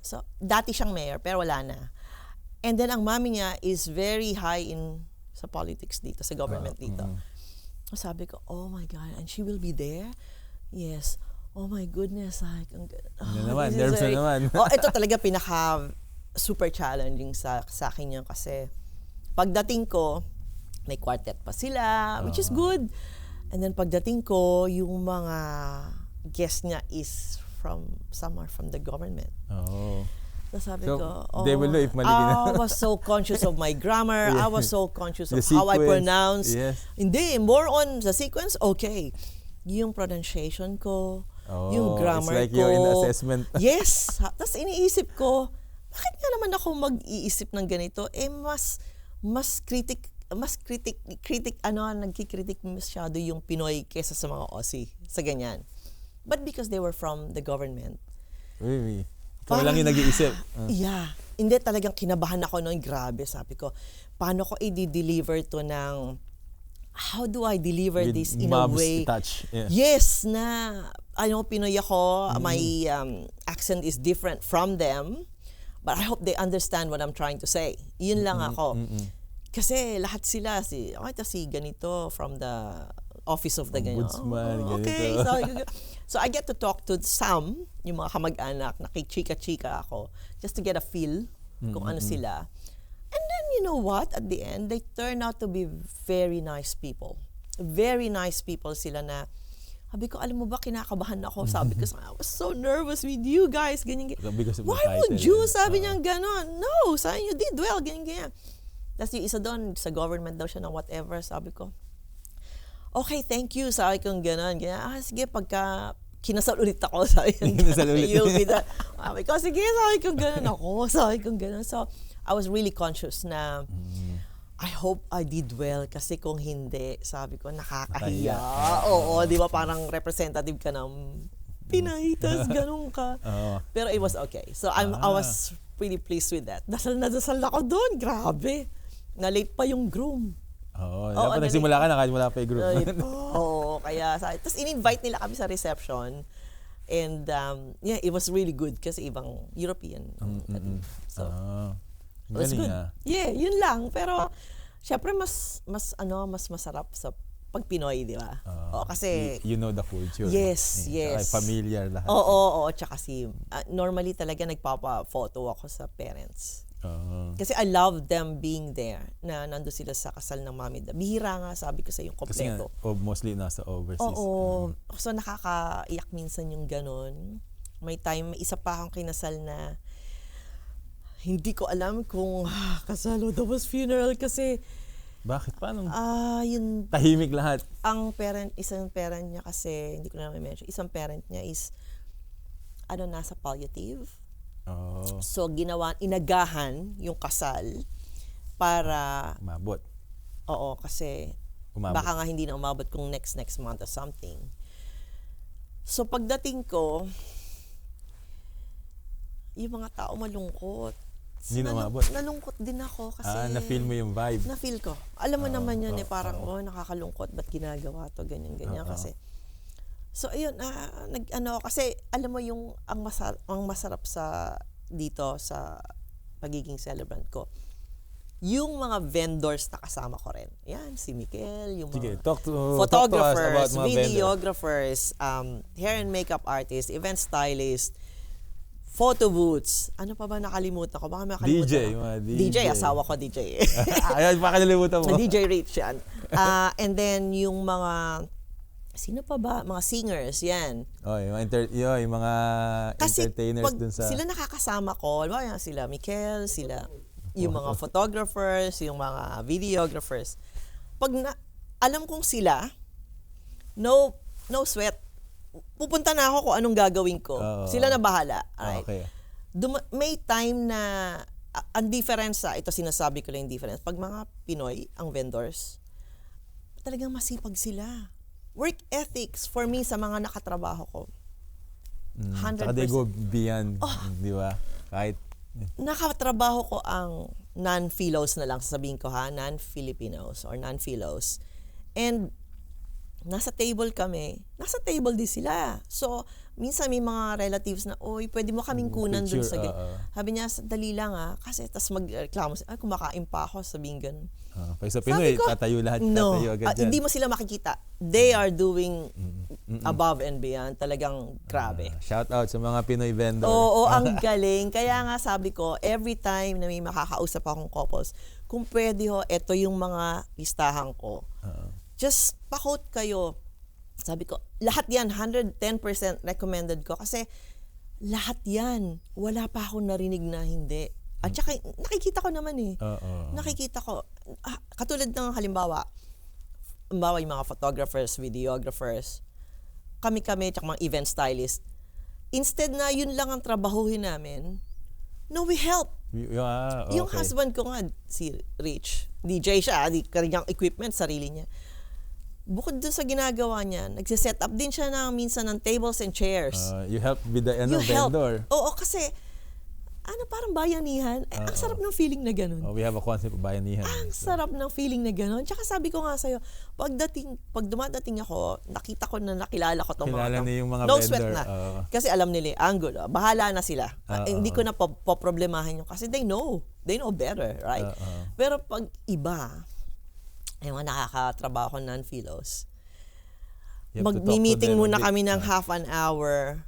Speaker 1: So, dati siyang mayor, pero wala na. And then, ang mami niya is very high in sa politics dito, sa government dito. Sabi ko, oh my God, and she will be there? Yes. Oh my goodness, like,
Speaker 2: naman, nerves na naman.
Speaker 1: Ito talaga pinaka super challenging sa akin yun kasi pagdating ko, may quartet pa sila, which is good. And then pagdating ko, yung mga guest niya is somewhere from the government.
Speaker 2: Oh.
Speaker 1: Sabi
Speaker 2: So,
Speaker 1: ko,
Speaker 2: they will know if mali ka na.
Speaker 1: I was so conscious of my grammar. I was so conscious of
Speaker 2: The
Speaker 1: how I
Speaker 2: sequence.
Speaker 1: pronounce.
Speaker 2: Yes.
Speaker 1: Hindi, more on the sequence, okay. Yung pronunciation ko,
Speaker 2: Oh,
Speaker 1: yung grammar
Speaker 2: it's like
Speaker 1: ko.
Speaker 2: you're in assessment.
Speaker 1: Yes. Tapos iniisip ko, bakit nga naman ako mag-iisip ng ganito? Nagkikritik masyado yung Pinoy kesa sa mga Aussie, sa ganyan. But because they were from the government,
Speaker 2: Really? Ikaw lang yung nag-iisip.
Speaker 1: yeah. Hindi, talagang kinabahan ako noon. Grabe, sabi ko, paano ko i-deliver to ng, how do I deliver
Speaker 2: With
Speaker 1: this in a
Speaker 2: Mav's
Speaker 1: way?
Speaker 2: touch. Yeah.
Speaker 1: Yes, na, Pinoy ako, my accent is different from them, but I hope they understand what I'm trying to say. Yun lang ako. Kasi lahat sila, si ganito, from the office of the ganyan.
Speaker 2: Ombudsman,
Speaker 1: Okay,
Speaker 2: ganito.
Speaker 1: so I get to talk to some, yung mga kamag-anak, nakichika-chika ako, just to get a feel kung ano sila. And then, you know what? At the end, they turn out to be very nice people. Very nice people sila na, sabi ko, alam mo ba, kinakabahan ako. Sabi ko, I was so nervous with you guys. Ganyan, ganyan.
Speaker 2: Because of the
Speaker 1: Why would
Speaker 2: title,
Speaker 1: you?
Speaker 2: eh.
Speaker 1: Sabi niya, ganon. No, sabi you did well. Ganyan, ganyan. Tapos yung isa doon, sa government daw siya ng whatever. Sabi ko, okay, thank you. Sabi ko, ganon. Ganyan. Sige, pagka kinasal ulit ako, sabi ko,
Speaker 2: Kinasal ulit.
Speaker 1: you'll be there. Sabi ko, sige, sabi ko, ganon ako. Sabi ko, ganon. So, I was really conscious na, I hope I did well kasi kung hindi, sabi ko, nakakahiya. Oo, di ba parang representative ka ng Pinay, tas ganun ka. Pero it was okay. So I was pretty pleased with that. Dasal na dasal ako doon. Grabe. Na-late pa yung groom.
Speaker 2: Dapat nagsimula ka na kahit wala pa yung group.
Speaker 1: Oo, kaya tapos in-invite nila kami sa reception. And yeah, it was really good kasi ibang European. So, it was good. Yeah, yun lang. Pero, syempre, mas masarap sa pag Pinoy, di ba? Kasi,
Speaker 2: You know the culture.
Speaker 1: Yes, yes.
Speaker 2: Familiar lahat.
Speaker 1: Oo. Tsaka normally talaga nagpapa-photo ako sa parents. Kasi I love them being there, na nando sila sa kasal ng mami. Bihira nga, sabi ko sa yung kompleto.
Speaker 2: Kasi mostly nasa overseas.
Speaker 1: Oo. So, nakakaiyak minsan yung ganun. May isa pa akong kinasal na hindi ko alam kung kasal o tapos funeral kasi
Speaker 2: bakit? Paano?
Speaker 1: Yun,
Speaker 2: Tahimik lahat.
Speaker 1: isang parent niya kasi, hindi ko na mention, isang parent niya is, nasa palliative. So, inagahan yung kasal para,
Speaker 2: Umabot.
Speaker 1: oo, kasi, baka nga hindi na umabot kung next month or something. So, pagdating ko, yung mga tao malungkot.
Speaker 2: Hindi na umabot.
Speaker 1: Nalungkot din ako kasi
Speaker 2: Na-feel mo yung vibe.
Speaker 1: na-feel ko. Alam mo naman yun parang nakakalungkot ba't ginagawa to ganyan kasi. So ayun, kasi alam mo yung ang masarap sa dito sa pagiging celebrant ko. Yung mga vendors na kasama ko rin. Yan, si Mikel, yung mga
Speaker 2: talk to us
Speaker 1: photographers,
Speaker 2: about mga
Speaker 1: videographers, hair and makeup artists, event stylists, photo booths. Ano pa ba nakalimutan ko? Baka makalimutan
Speaker 2: DJ,
Speaker 1: ko.
Speaker 2: mga DJ.
Speaker 1: DJ, asawa ko DJ.
Speaker 2: Ayan, baka nalimutan mo.
Speaker 1: DJ Rich yan. And then yung mga, sino pa ba? Mga singers, yan.
Speaker 2: Yung mga
Speaker 1: Kasi
Speaker 2: entertainers
Speaker 1: pag
Speaker 2: dun sa...
Speaker 1: sila nakakasama ko, yan sila Mikel, sila yung mga photographers, yung mga videographers. Alam kong sila, no sweat. Pupunta na ako kung anong gagawin ko. Sila na bahala. Alright?
Speaker 2: Okay.
Speaker 1: May time na, ang difference ito sinasabi ko lang yung difference. Pag mga Pinoy, ang vendors, talagang masipag sila. Work ethics for me sa mga nakatrabaho ko. 100%.
Speaker 2: Saka they go beyond, di ba? Kahit
Speaker 1: Nakatrabaho ko ang non-Philos na lang, sasabihin ko non-Filipinos or non-Philos. And nasa table kami, nasa table din sila. So, minsan may mga relatives na, pwede mo kaming kunan dun sa sabi niya, dali lang kasi tas magreklamo siya, kumakain pa ako, sabihin ganun.
Speaker 2: pag sa Pinoy, tatayo lahat, tatayo agad dyan.
Speaker 1: Hindi mo sila makikita. They are doing above and beyond. Talagang grabe.
Speaker 2: Shout out sa mga Pinoy vendor.
Speaker 1: Oo, ang galing. Kaya nga sabi ko, every time na may makakausap akong couples, kung pwede ito yung mga listahan ko. Just pa-quote kayo. Sabi ko, lahat yan, 110% recommended ko. Kasi lahat yan, wala pa akong narinig na hindi. At saka, nakikita ko naman Nakikita ko. Katulad ng halimbawa, yung mga photographers, videographers, kami, tsaka mga event stylist, instead na yun lang ang trabahuhin namin, we help.
Speaker 2: Okay.
Speaker 1: Yung husband ko nga, si Rich, DJ siya, kanyang equipment, sarili niya. Bukod dun sa ginagawa niya, nagsiset up din siya minsan ng tables and chairs.
Speaker 2: You help with the vendor.
Speaker 1: Oo, kasi, parang bayanihan. Ang sarap ng feeling na gano'n.
Speaker 2: We have a concept of bayanihan.
Speaker 1: Ang sarap ng feeling na gano'n. Tsaka sabi ko nga sa'yo, pag dumadating ako, nakita ko na nakilala ko itong
Speaker 2: Kilala na yung mga
Speaker 1: no
Speaker 2: vendor.
Speaker 1: sweat na. Kasi alam nila, angulo, bahala na sila. Hindi ko na poproblemahin yun kasi they know better, right? Pero pag iba, yung mga nakakatrabaho ko non-Philos, mag-meeting muna kami ng half an hour.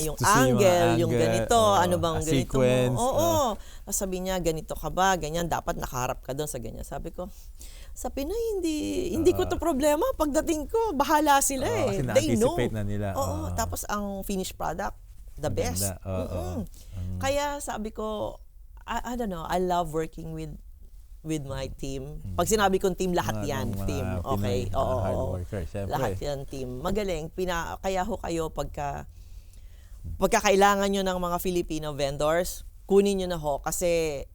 Speaker 1: Yung angle, yung ganito, ano bang ganito
Speaker 2: sequence,
Speaker 1: mo. Oo. Sabi niya, ganito ka ba, ganyan, dapat nakaharap ka doon sa ganyan. Sabi ko, sa Pinoy, hindi ko to problema. Pagdating ko, bahala sila
Speaker 2: Kasi
Speaker 1: They know.
Speaker 2: na-anticipate na nila.
Speaker 1: Oo. Tapos ang finished product, the best. Kaya sabi ko, I don't know, I love working with my team. Pag sinabi kong team, lahat yan. Team. Okay. Oo.
Speaker 2: Hard worker, syempre.
Speaker 1: Lahat yan, team. Magaling. Kaya kayo pagkakailangan nyo ng mga Filipino vendors, kunin nyo na kasi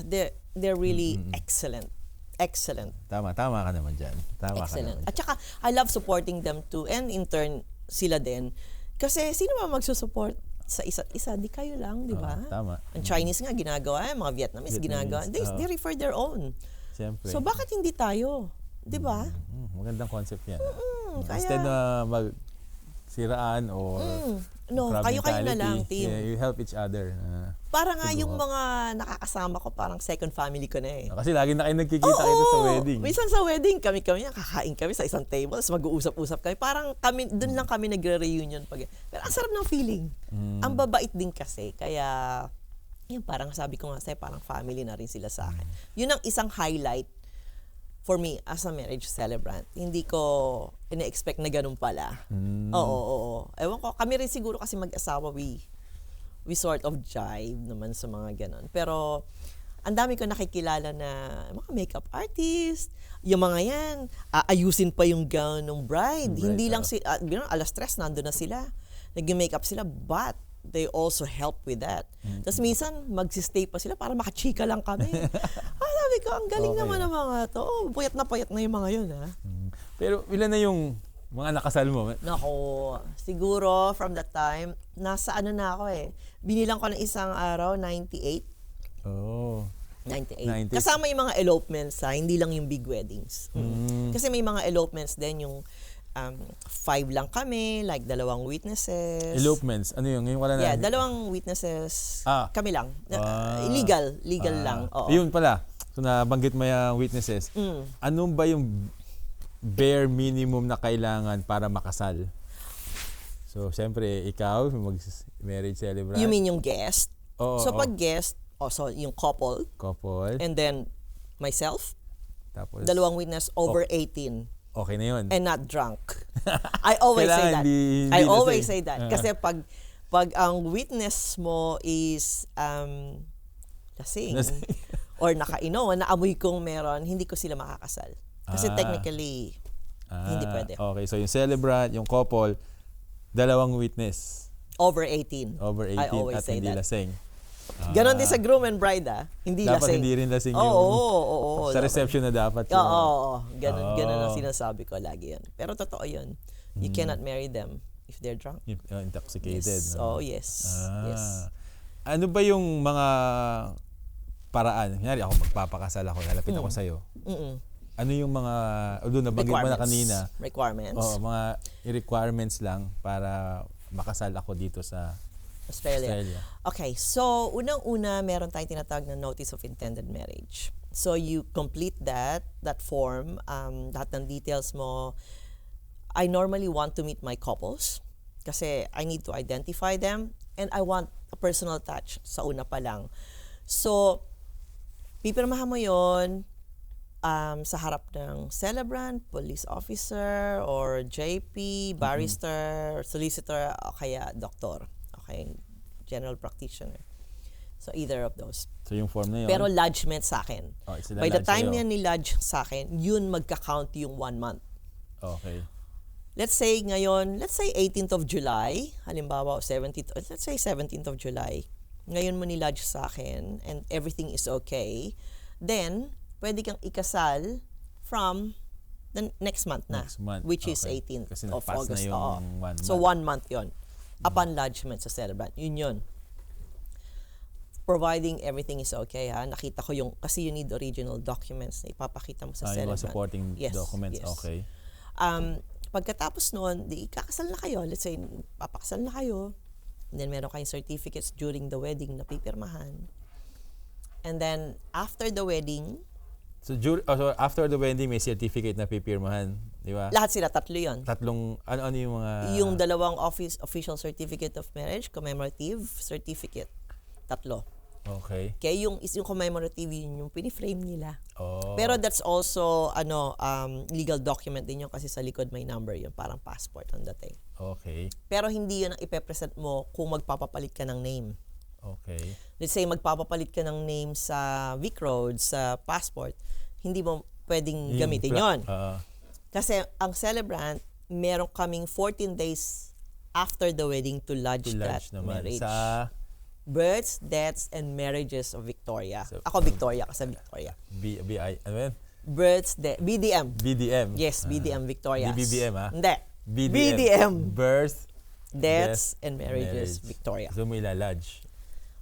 Speaker 1: they're really excellent. Excellent.
Speaker 2: Tama ka naman dyan.
Speaker 1: Excellent. At saka, I love supporting them too. And in turn, sila din. Kasi, sino ba magsusupport sa isa't isa? Di kayo lang, di ba?
Speaker 2: Tama.
Speaker 1: Ang Chinese nga ginagawa, mga Vietnamese ginagawa. They refer their own.
Speaker 2: Siyempre.
Speaker 1: So, bakit hindi tayo? Di ba?
Speaker 2: Magandang concept yan.
Speaker 1: Kaya,
Speaker 2: Instead na magsiraan or
Speaker 1: kayo na lang, team.
Speaker 2: You help each other.
Speaker 1: Para nga yung mga nakakasama ko, parang second family ko na
Speaker 2: Kasi lagi na kayo nagkikita-kita sa wedding.
Speaker 1: Minsan sa wedding, kami kakain kami sa isang table, mag-uusap-usap kami. Parang doon lang kami nagre-reunion. Pero ang sarap ng feeling. Ang babait din kasi. Kaya, parang sabi ko nga sa'yo, parang family na rin sila sa akin. Yun ang isang highlight for me as a marriage celebrant. Hindi ko ina-expect na ganun pala. Oo. Ewan ko, kami rin siguro kasi mag-asawa, we sort of jive naman sa mga ganun. Pero, ang dami ko nakikilala na mga makeup artist, yung mga yan, ayusin pa yung gown ng bride. Hindi lang alas 3, nandun na sila. Nag-makeup sila, but they also help with that. Tapos minsan, magsistay pa sila para makachika lang kami. Sabi ko, ang galing naman ng mga to. Puyat na yung mga yun,
Speaker 2: Pero ilan na yung mga nakasal mo?
Speaker 1: Nako, siguro from that time, nasa na ako Binilang ko ng isang araw, 98.
Speaker 2: Oh.
Speaker 1: 98.
Speaker 2: 90s.
Speaker 1: Kasama yung mga elopements, hindi lang yung big weddings. Kasi may mga elopements din yung 5 lang kami, like 2 witnesses.
Speaker 2: Elopements. Ano yun? Ngayon wala na.
Speaker 1: Yeah, 2 witnesses. Kami lang. Legal lang. Oo.
Speaker 2: Yun pala. So nabanggit mo yung witnesses. Ano ba yung bare minimum na kailangan para makasal? So, siyempre, ikaw, marriage celebrant.
Speaker 1: You mean yung guest?
Speaker 2: Oo,
Speaker 1: So
Speaker 2: oo.
Speaker 1: pag guest, so yung couple,
Speaker 2: Couple.
Speaker 1: and then myself,
Speaker 2: Tapos,
Speaker 1: 2 witness over 18
Speaker 2: okay na yun.
Speaker 1: and not drunk. I always say
Speaker 2: Kailangan
Speaker 1: that.
Speaker 2: hindi
Speaker 1: I
Speaker 2: lasing.
Speaker 1: always say that. Kasi pag ang witness mo is lasing or nakainom, naamoy kong meron, hindi ko sila makakasal. Kasi technically, hindi pwede.
Speaker 2: Okay, so yung celebrant, yung couple, 2 witness.
Speaker 1: Over 18.
Speaker 2: Over 18
Speaker 1: I always
Speaker 2: at
Speaker 1: say
Speaker 2: hindi
Speaker 1: that.
Speaker 2: lasing.
Speaker 1: Ganon din sa groom and bride, Hindi
Speaker 2: Dapat
Speaker 1: lasing.
Speaker 2: hindi rin lasing
Speaker 1: Oo,
Speaker 2: yung...
Speaker 1: oo.
Speaker 2: Sa
Speaker 1: dapat.
Speaker 2: reception na dapat.
Speaker 1: Oo. Ganon ang
Speaker 2: Oo.
Speaker 1: sinasabi ko lagi yun. Pero totoo yun. You cannot marry them if they're drunk.
Speaker 2: Intoxicated.
Speaker 1: Yes.
Speaker 2: No?
Speaker 1: Oh, yes.
Speaker 2: Ah.
Speaker 1: Yes.
Speaker 2: Ano ba yung mga paraan? Kunyari ako magpapakasal ako, lalapit ako sa'yo. Ano yung mga, although nabanggit mo na kanina,
Speaker 1: Requirements.
Speaker 2: mga requirements lang para makasal ako dito sa
Speaker 1: Australia.
Speaker 2: Australia.
Speaker 1: Okay, so unang-una meron tayong tinatawag na Notice of Intended Marriage. So you complete that form, lahat ng details mo. I normally want to meet my couples kasi I need to identify them and I want a personal touch sa una pa lang. So, pipirmahan mo yon sa harap ng celebrant, police officer, or JP, barrister, solicitor, o kaya doktor. Okay, general practitioner. So, either of those.
Speaker 2: So yung form na yun.
Speaker 1: Pero lodgement sa akin.
Speaker 2: Sila
Speaker 1: By the
Speaker 2: lodge
Speaker 1: time
Speaker 2: sa'yo.
Speaker 1: yan ni-lodge sa akin, yun magka-count yung 1 month.
Speaker 2: Okay.
Speaker 1: Let's say 18th of July, halimbawa 17th, let's say 17th of July, ngayon mo ni-lodge sa akin and everything is okay, then pwede kang ikasal from the next month na,
Speaker 2: Next month,
Speaker 1: which is
Speaker 2: okay.
Speaker 1: 18th
Speaker 2: Kasi
Speaker 1: of
Speaker 2: nag-pass na
Speaker 1: August.
Speaker 2: yung
Speaker 1: Oo.
Speaker 2: 1
Speaker 1: So
Speaker 2: month.
Speaker 1: 1 month yon upon lodgement sa celebrant. Yun. Providing everything is okay, nakita ko kasi you need original documents na ipapakita mo sa
Speaker 2: Yung
Speaker 1: celebrant.
Speaker 2: mga supporting
Speaker 1: Yes,
Speaker 2: documents.
Speaker 1: yes.
Speaker 2: Okay.
Speaker 1: Pagkatapos noon, kakasal na kayo. Let's say, papakasal na kayo. And then meron kayong certificates during the wedding na pipirmahan. And then, after the wedding,
Speaker 2: So after the wedding, may certificate na pipirmahan. Di ba?
Speaker 1: lahat sila, 3 yun.
Speaker 2: Tatlong, ano yung mga...
Speaker 1: Yung 2 official certificate of marriage, commemorative certificate, 3.
Speaker 2: Okay.
Speaker 1: Kaya yung commemorative, yun yung piniframe nila.
Speaker 2: Oh.
Speaker 1: Pero that's also, legal document din yun kasi sa likod may number yun, parang passport on dating.
Speaker 2: Okay.
Speaker 1: Pero hindi yun ang ipepresent mo kung magpapapalit ka ng name.
Speaker 2: Okay.
Speaker 1: Let's say, magpapapalit ka ng name sa Vic Road, sa passport, hindi mo pwedeng gamitin yon. Kasi ang celebrant, meron kaming 14 days after the wedding to lodge that marriage.
Speaker 2: Sa
Speaker 1: Births, deaths, and marriages of Victoria.
Speaker 2: So,
Speaker 1: Ako Victoria, kasi Victoria.
Speaker 2: BI, ano yan?
Speaker 1: Births, BDM.
Speaker 2: BDM.
Speaker 1: Yes, BDM Victoria.
Speaker 2: BBM,
Speaker 1: Hindi.
Speaker 2: BDM.
Speaker 1: BDM.
Speaker 2: Birth,
Speaker 1: Deaths, and marriages, Victoria.
Speaker 2: So may lalodge.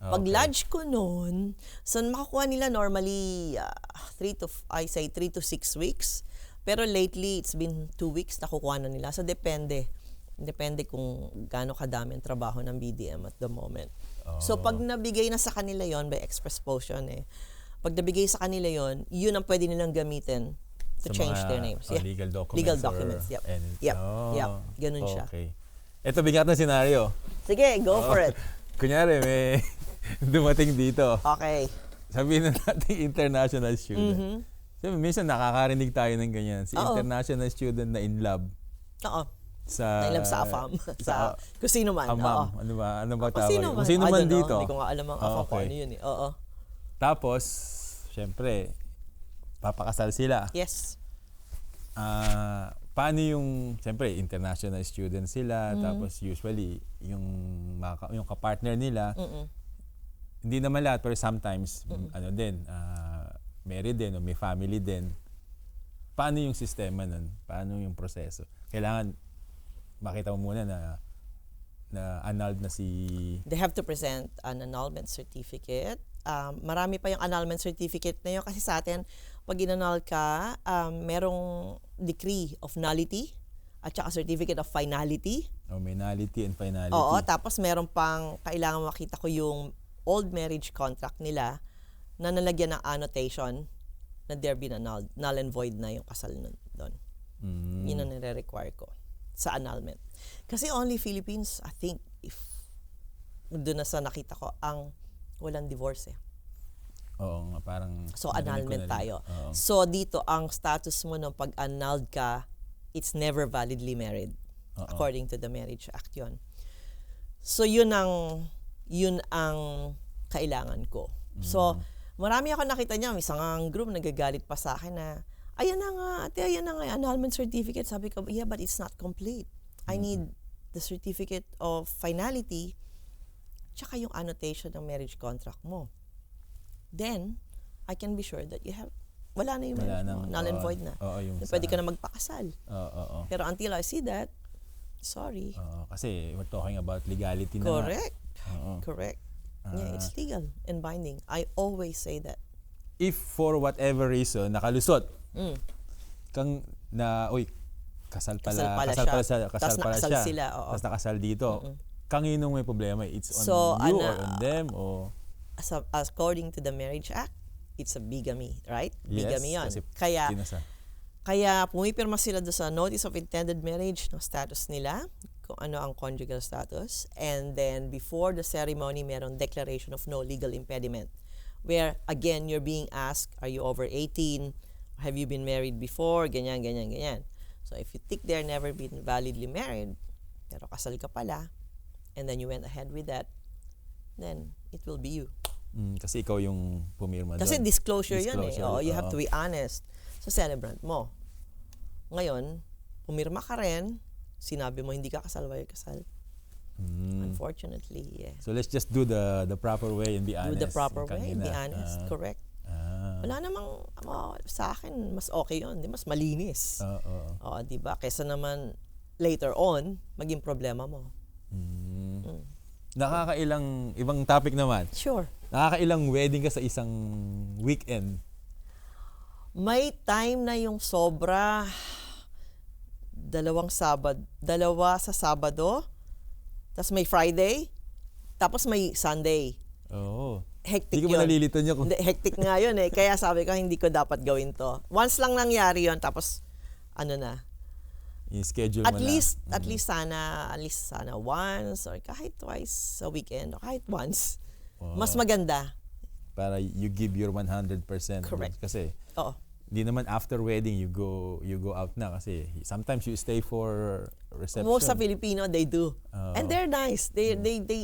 Speaker 1: Pag lodge ko noon, so makakuha nila normally 3 to 6 weeks. Pero lately, it's been 2 weeks na kukuha na nila. So depende. Depende kung gaano kadami ang trabaho ng BDM at the moment. So pag nabigay na sa kanila yon by express potion pag nabigay sa kanila yon, yun ang pwede nilang gamitin to change their names.
Speaker 2: Legal documents.
Speaker 1: Legal documents, yep. Yep. Ganun siya.
Speaker 2: Okay. Ito, bigat na senaryo.
Speaker 1: Sige, go for it.
Speaker 2: Kunyari, may dumating dito.
Speaker 1: Okay.
Speaker 2: Sabihin na natin international student. So, minsan nakakarinig tayo ng ganyan. Si international student na in love.
Speaker 1: Oo.
Speaker 2: Sa
Speaker 1: Nailam sa AFAM. sa kung sino man.
Speaker 2: Amam. Ano ba tawag?
Speaker 1: Kung
Speaker 2: Kung sino man dito.
Speaker 1: Hindi ko nga alam ang AFAM kung ano yun Oo.
Speaker 2: Tapos, syempre, papakasal sila.
Speaker 1: Yes.
Speaker 2: Paano yung, syempre, international student sila, tapos usually, yung kapartner nila, hindi naman lahat, pero sometimes, married din, o may family din. Paano yung sistema nun? Paano yung proseso? Kailangan, makita mo muna na annulled na si...
Speaker 1: They have to present an annulment certificate marami pa yung annulment certificate na yun kasi sa atin, pag inannul ka, merong decree of nullity at saka certificate of finality.
Speaker 2: May nullity and finality.
Speaker 1: Oo, tapos meron pang, kailangan makita ko yung old marriage contract nila na nalagyan ng annotation na they're been annulled. Null and void na yung kasal doon. Yun ang nire-require ko sa annulment. Kasi only Philippines, I think, if doon na sa nakita ko, ang walang divorce eh.
Speaker 2: Oo nga, parang...
Speaker 1: So, annulment tayo.
Speaker 2: Oo.
Speaker 1: So, dito, ang status mo nung pag annulled ka, it's never validly married.
Speaker 2: Oo.
Speaker 1: According to the Marriage Act yun. So, yun ang kailangan ko. So, marami ako nakita niya, isang group nagagalit pa sa akin na, ayan na nga, ate, ayan na nga, annulment certificate. Sabi ko, yeah, but it's not complete. I need the certificate of finality tsaka yung annotation ng marriage contract mo. Then, I can be sure that you have, wala na yung marriage mo, null and void na. Pwede ka na magpakasal. Pero until I see that, sorry.
Speaker 2: Kasi we're talking about legality na.
Speaker 1: Correct. Correct. Yeah, it's legal and binding. I always say that.
Speaker 2: If for whatever reason, nakalusot, kang na, kasal pala siya. Tapos nakasal dito. Kanginong may problema? It's on you or on them? Or?
Speaker 1: According to the Marriage Act, it's a bigamy, right?
Speaker 2: Yes,
Speaker 1: Bigamy yun.
Speaker 2: kasi
Speaker 1: Kaya pumipirma sila doon sa Notice of Intended Marriage ng status nila, kung ano ang conjugal status. And then before the ceremony, merong declaration of no legal impediment. Where, again, you're being asked, are you over 18? Have you been married before? Ganyan, ganyan, ganyan. So if you tick there, never been validly married, pero kasal ka pala, and then you went ahead with that, then it will be you.
Speaker 2: Kasi ikaw yung pumirma doon.
Speaker 1: Kasi disclosure yun eh. You have to be honest sa celebrant mo. Ngayon, pumirma ka rin, sinabi mo hindi ka kasal, why kasal? Unfortunately, yeah.
Speaker 2: So let's just do the proper way and be honest.
Speaker 1: Do the proper way and be honest, correct. Wala namang, sa akin, mas okay yun, mas malinis. Di ba? Kesa naman later on, maging problema mo.
Speaker 2: Nakakailang, ibang topic naman.
Speaker 1: Sure.
Speaker 2: Nakakailang wedding ka sa isang weekend?
Speaker 1: May time na yung sobra, dalawa sa Sabado, tapos may Friday, tapos may Sunday. Hectic
Speaker 2: yun. Hindi ko nalilito niyo.
Speaker 1: Hectic nga yun eh. Kaya sabi ko, hindi ko dapat gawin to. Once lang nangyari yun, tapos
Speaker 2: i-schedule mo
Speaker 1: at least sana once or kahit twice sa weekend o kahit once. Mas maganda.
Speaker 2: Para you give your 100%.
Speaker 1: Correct.
Speaker 2: Kasi di naman after wedding you go out na kasi sometimes you stay for reception.
Speaker 1: Most sa Filipino they do. And they're nice. They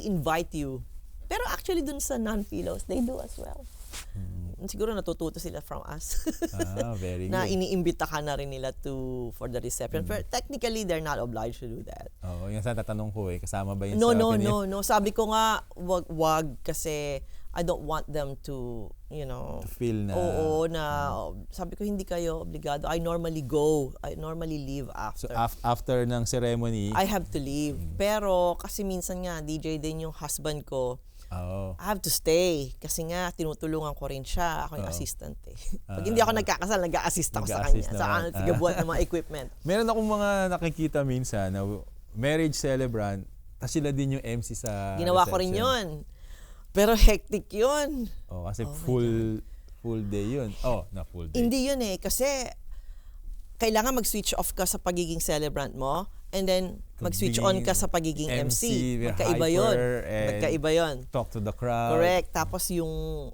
Speaker 1: invite you. Pero actually dun sa non-Filos, they do as well. Siguro natututo sila from us.
Speaker 2: Very good.
Speaker 1: Na iniimbita ka na rin nila for the reception. Pero technically, they're not obliged to do that.
Speaker 2: Yung sa tatanong ko kasama ba yun
Speaker 1: No. Sabi ko nga, wag kasi I don't want them to,
Speaker 2: to feel na...
Speaker 1: sabi ko hindi kayo obligado. I normally go. I normally leave after.
Speaker 2: So after ng ceremony...
Speaker 1: I have to leave. Pero kasi minsan nga, DJ din yung husband ko. I have to stay. Kasi nga, tinutulungan ko rin siya. Ako yung assistant eh. Pag hindi ako nagkakasal, nag-a-assist ako sa kanya. Sa tigabuhat ng mga equipment.
Speaker 2: Meron akong mga nakikita minsan na marriage celebrant, tapos sila din yung MC sa
Speaker 1: Ginawa
Speaker 2: reception.
Speaker 1: ko rin yun. Pero hectic yun.
Speaker 2: Kasi full day yun. Na full day.
Speaker 1: Hindi yun eh. Kasi kailangan mag-switch off ka sa pagiging celebrant mo. And then, mag-switch on ka sa pagiging MC. Magkaiba yun.
Speaker 2: Talk to the crowd.
Speaker 1: Correct. Tapos yung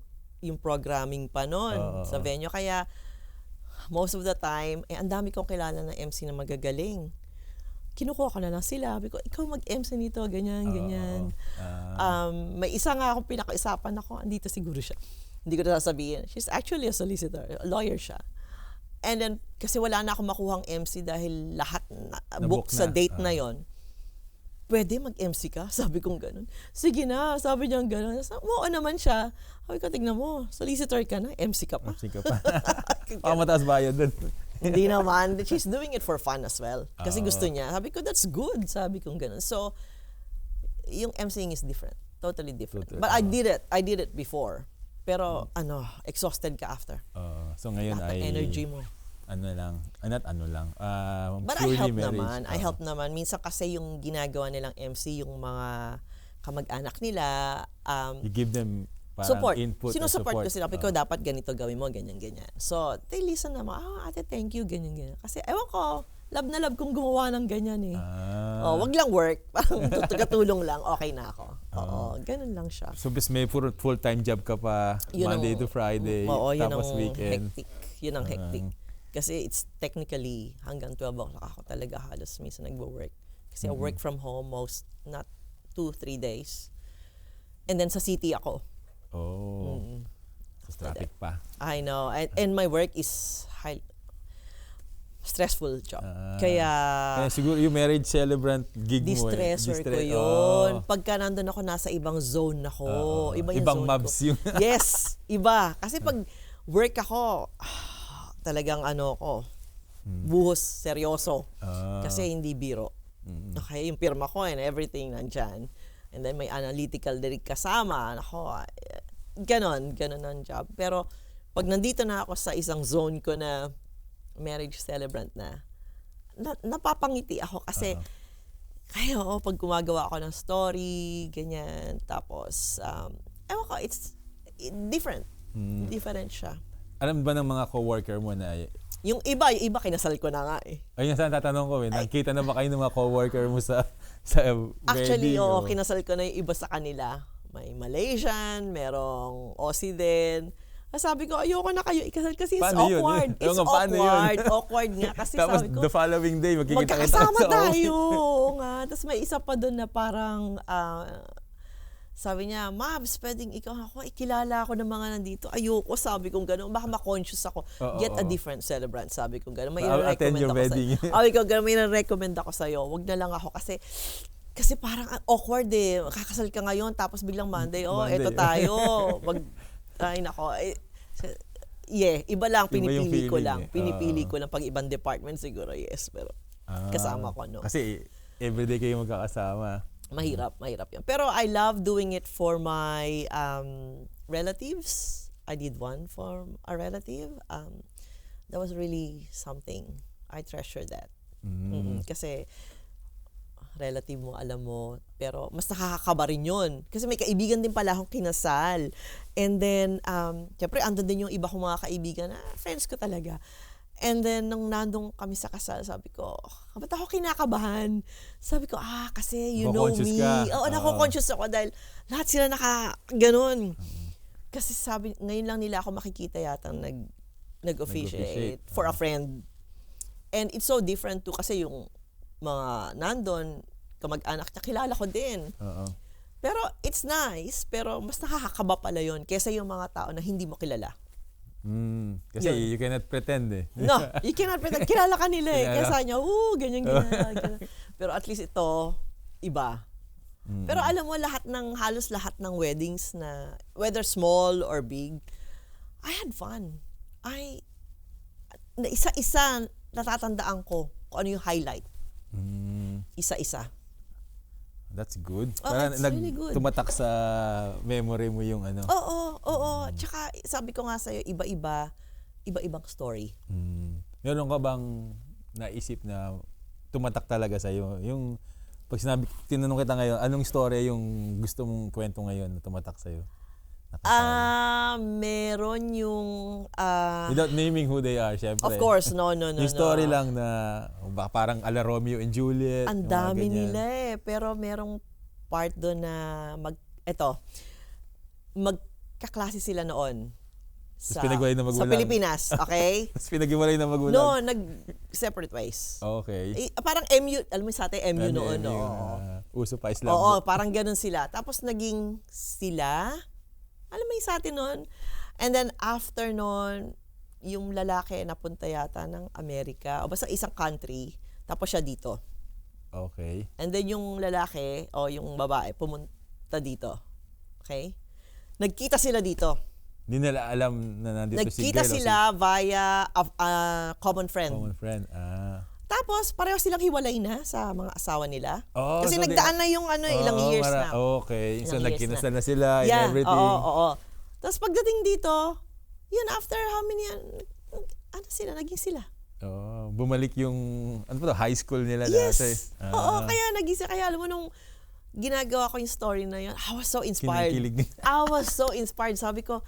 Speaker 1: programming pa nun sa venue. Kaya, most of the time, ang dami kong kilala na MC na magagaling. Kinukuha ko na lang sila. Sabi ko, ikaw mag-MC nito, ganyan. May isa nga akong pinaka-isapan ako. Andito siguro siya. Hindi ko na sasabihin. She's actually a solicitor. A lawyer siya. And then, kasi wala na akong makuhang MC dahil lahat book sa date na yon. Pwede mag-MC ka? Sabi kong ganun. Sige na, sabi niya ganun. Oo naman siya. Sabi ko, tignan mo, solicitor ka na, MC ka pa.
Speaker 2: Mataas bayad dun.
Speaker 1: Hindi naman. She's doing it for fun as well. Kasi gusto niya. Sabi ko, that's good. Sabi kong ganun. So, yung MCing is different. Totally different. But I did it before. Pero exhausted ka after.
Speaker 2: So ngayon
Speaker 1: Lahat ng
Speaker 2: ay
Speaker 1: energy mo. But I
Speaker 2: purely
Speaker 1: help
Speaker 2: marriage.
Speaker 1: naman. I help naman. Minsan kasi yung ginagawa nilang MC, yung mga kamag-anak nila,
Speaker 2: You give them parang
Speaker 1: support.
Speaker 2: input or
Speaker 1: Sinusupport
Speaker 2: support.
Speaker 1: ko sila. Ikaw dapat ganito gawin mo, ganyan. So, they listen naman. Ate, thank you, ganyan. Kasi, ewan ko, love na love kong gumawa ng ganyan eh. Wag lang work. Parang katulong lang, okay na ako. Oo, ganun lang siya.
Speaker 2: So, bis may full-time job ka pa, Monday to Friday,
Speaker 1: yun
Speaker 2: tapos
Speaker 1: ang
Speaker 2: weekend.
Speaker 1: hectic. Yun ang hectic. Kasi it's technically hanggang 12 o'clock ako talaga halos minsan nagwo-work. Kasi I work from home not 2-3 days. And then sa city ako.
Speaker 2: So, traffic pa.
Speaker 1: I know. And my work is stressful job. Kaya
Speaker 2: siguro yung marriage celebrant gig mo
Speaker 1: distressor ko yun. Pagka nandun ako, nasa ibang zone ako. Iba yung
Speaker 2: ibang
Speaker 1: zone
Speaker 2: mobs
Speaker 1: ko.
Speaker 2: yung...
Speaker 1: Yes, iba. Kasi pag work ako, talagang buhos, seryoso. Kasi hindi biro. Okay, yung pirma ko and everything nandyan. And then may analytical din kasama. Ganon ang job. Pero pag nandito na ako sa isang zone ko na marriage celebrant napapangiti ako kasi pag gumagawa ako ng story, ganyan. Tapos, ewan ko, it's different. Different siya.
Speaker 2: Alam ba ng mga coworker mo na
Speaker 1: yung iba kinasal ko na nga eh.
Speaker 2: Ayun saan tatanong ko nakita na ba kayo ng mga coworker mo sa
Speaker 1: Actually,
Speaker 2: wedding?
Speaker 1: kinasal ko na yung iba sa kanila. May Malaysian, merong Aussie din. Sabi ko, ayoko na kayo ikasal kasi it's
Speaker 2: Paano yun?
Speaker 1: awkward. It's awkward. Awkward nga kasi
Speaker 2: Tapos
Speaker 1: sabi ko,
Speaker 2: the following day, magkikita
Speaker 1: magkakasama
Speaker 2: sa
Speaker 1: tayo. nga. Tapos may isa pa doon na parang, sabi niya, Mabs, pwedeng ikaw ako, kilala ako ng mga nandito. Ayoko, sabi kong gano'n. Baka ma-conscious ako. Get a different celebrant, sabi kong gano'n. May
Speaker 2: attend your wedding.
Speaker 1: Sabi ko gano'n, may recommend ako sa'yo. Wag na lang ako kasi parang awkward eh. Kakasal ka ngayon, tapos biglang Monday, eto tayo. Ay, nako. Iba lang, pinipili ko lang. Pinipili ko lang pag ibang department siguro, yes. Pero kasama ko,
Speaker 2: Kasi everyday kayo magkakasama.
Speaker 1: Mahirap yan. Pero I love doing it for my relatives. I did one for a relative. That was really something. I treasure that. Kasi relative mo, alam mo, pero mas nakakakaba rin yun. Kasi may kaibigan din pala akong kinasal. And then, syempre, andun din yung iba kong mga kaibigan na friends ko talaga. And then, nung nandun kami sa kasal, sabi ko, ba't ako kinakabahan? Sabi ko, kasi you know me. Oo, nako-conscious ako dahil lahat sila ganun. Kasi ngayon lang nila ako makikita yata nag-officiate for a friend. And it's so different too kasi yung mga nandun, kamag-anak niya, kilala ko din. Pero it's nice, pero mas nakakakaba pala yun kesa yung mga tao na hindi mo kilala.
Speaker 2: Kasi you cannot pretend eh.
Speaker 1: No, you cannot pretend. Kilala ka nila eh. Kaya sa niya, ganyan. Pero at least ito, iba. Pero alam mo, halos lahat ng weddings na, whether small or big, I had fun. Isa-isa, natatandaan ko kung ano yung highlight. Isa-isa.
Speaker 2: That's good.
Speaker 1: Parang really good.
Speaker 2: Tumatak sa memory mo yung ano.
Speaker 1: Oo. Tsaka sabi ko nga sa'yo, iba-ibang story.
Speaker 2: Meron ka bang naisip na tumatak talaga sa'yo? Yung pag tinanong kita ngayon, anong story yung gusto mong kwento ngayon na tumatak sa'yo?
Speaker 1: Meron yung...
Speaker 2: without naming who they are, syempre.
Speaker 1: Of course, no.
Speaker 2: Yung story lang na parang ala Romeo and Juliet.
Speaker 1: Ang dami nila eh. Pero merong part doon na magkaklase sila noon. Sa Pilipinas, okay?
Speaker 2: Tapos pinag-iwalay na magulang.
Speaker 1: No, nag-separate ways.
Speaker 2: Okay.
Speaker 1: Parang MU, alam mo sa atin, MU noon.
Speaker 2: Uso pa Islam.
Speaker 1: Oo, parang ganun sila. Tapos naging sila... Alam mo yung sa atin nun. And then after nun, yung lalaki napunta yata ng Amerika o basta isang country, tapos siya dito.
Speaker 2: Okay.
Speaker 1: And then yung lalaki o yung babae pumunta dito. Okay? Nagkita sila dito.
Speaker 2: Hindi nila alam na nandito si girl.
Speaker 1: Nagkita sila via common friend.
Speaker 2: Common friend.
Speaker 1: Tapos, pareho silang hiwalay na sa mga asawa nila.
Speaker 2: Oh,
Speaker 1: kasi
Speaker 2: so
Speaker 1: nagdaan na yung ilang years na.
Speaker 2: Okay. So,
Speaker 1: Ilang years
Speaker 2: nagkinasal na sila and everything.
Speaker 1: Oo. Tapos pagdating dito, yun, after how many, naging sila.
Speaker 2: Oh, bumalik yung, high school nila
Speaker 1: Yes!
Speaker 2: dati.
Speaker 1: Oo, kaya naging sila. Kaya alam mo, nung ginagawa ko yung story na yun, I was so inspired.
Speaker 2: Kinikilig din.
Speaker 1: I was so inspired. Sabi ko,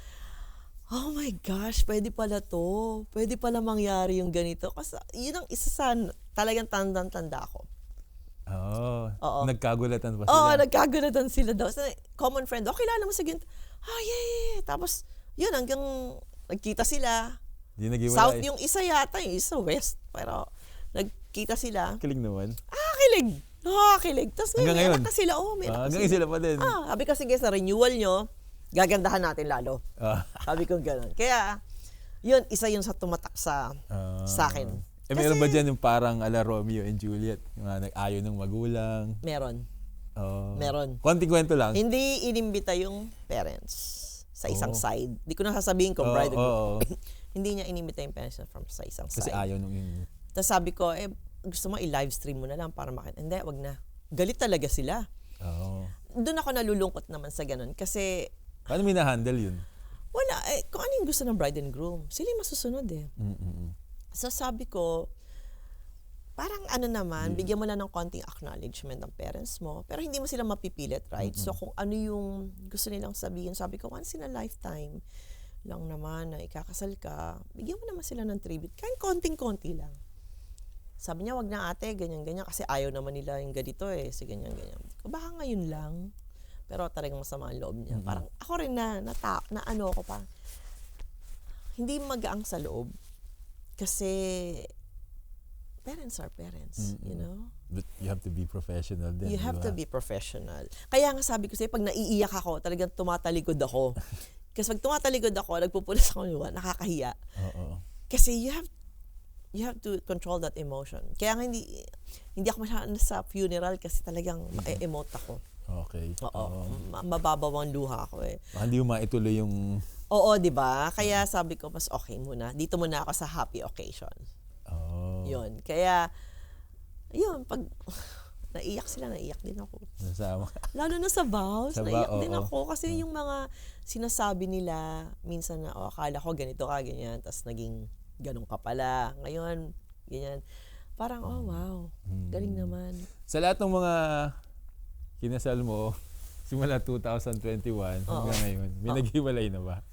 Speaker 1: oh my gosh, pwede pala to. Pwede pala mangyari yung ganito. Kasi yun ang isa sa talagang tandang-tanda ko.
Speaker 2: Oo. Nagkagulatan pa sila.
Speaker 1: Oo, nagkagulatan sila daw. So, common friend, kilala mo sa ganito. Yeah. Tapos, yun, hanggang nagkita sila.
Speaker 2: Di nag-iwalay.
Speaker 1: South yung isa yata, yung isa west. Pero, nagkita sila.
Speaker 2: Kilig naman.
Speaker 1: Kilig. Kilig. Tapos
Speaker 2: Hanggang ngayon?
Speaker 1: may anak na sila. May anak na
Speaker 2: Hanggang sila pa din.
Speaker 1: sabi kasi guys, sa renewal nyo, gagandahan natin lalo. Sabi ko gano'n. Kaya, yun, isa yun sa tumatak sa akin.
Speaker 2: Meron ba dyan yung parang ala Romeo and Juliet? Yung nag-ayaw ng magulang?
Speaker 1: Meron.
Speaker 2: Oh.
Speaker 1: Meron.
Speaker 2: Konting kwento lang.
Speaker 1: Hindi inimbita yung parents sa isang side. Di ko na sasabihin kung bride or groom. Hindi niya inimbita yung parents sa isang
Speaker 2: Kasi
Speaker 1: side.
Speaker 2: ayaw nung yun.
Speaker 1: Tapos sabi ko, gusto mo i-live stream mo na lang para makita. Hindi, wag na. Galit talaga sila. Doon ako nalulungkot naman sa ganun. Kasi,
Speaker 2: paano may na-handle yun?
Speaker 1: wala. Kung ano yung gusto ng bride and groom, sila yung masusunod eh. So sabi ko, parang bigyan mo lang ng konting acknowledgement ng parents mo, pero hindi mo sila mapipilit, right? So kung ano yung gusto nilang sabihin, sabi ko, once in a lifetime lang naman na ikakasal ka, bigyan mo naman sila ng tribute. Kahit konting-konti lang. Sabi niya, wag na ate, ganyan-ganyan, kasi ayaw naman nila yung ganito eh, so ganyan-ganyan. Baka ngayon lang, pero talagang masama ang loob niya. Parang ako rin ako pa. Hindi magaang sa loob. Kasi parents are parents, you know?
Speaker 2: But you have to be professional din.
Speaker 1: You have to be professional. Kaya nga sabi ko sa'yo, pag naiiyak ako, talagang tumatalikod ako. Kasi pag tumatalikod ako, nagpupulas ako ng nakakahiya. Kasi you have to control that emotion. Kaya nga hindi ako masyadong sa funeral kasi talagang ma-emote ako.
Speaker 2: Okay.
Speaker 1: Oo. Mababaw ang luha ko eh.
Speaker 2: Hindi mo maituloy yung...
Speaker 1: Oo, di ba? Kaya sabi ko, mas okay muna. Dito muna ako sa happy occasion. Yun. Kaya, yun, pag naiyak sila, naiyak din ako.
Speaker 2: Nasama.
Speaker 1: Lalo na sa vows, naiyak din
Speaker 2: oo.
Speaker 1: ako. Kasi yung mga sinasabi nila, minsan na, akala ko ganito ka, ganyan, tapos naging ganun ka pala. Ngayon, ganyan. Parang, wow, galing naman.
Speaker 2: Sa lahat ng mga kinasal mo, simula 2021 hanggang ngayon, may naghiwalay na ba?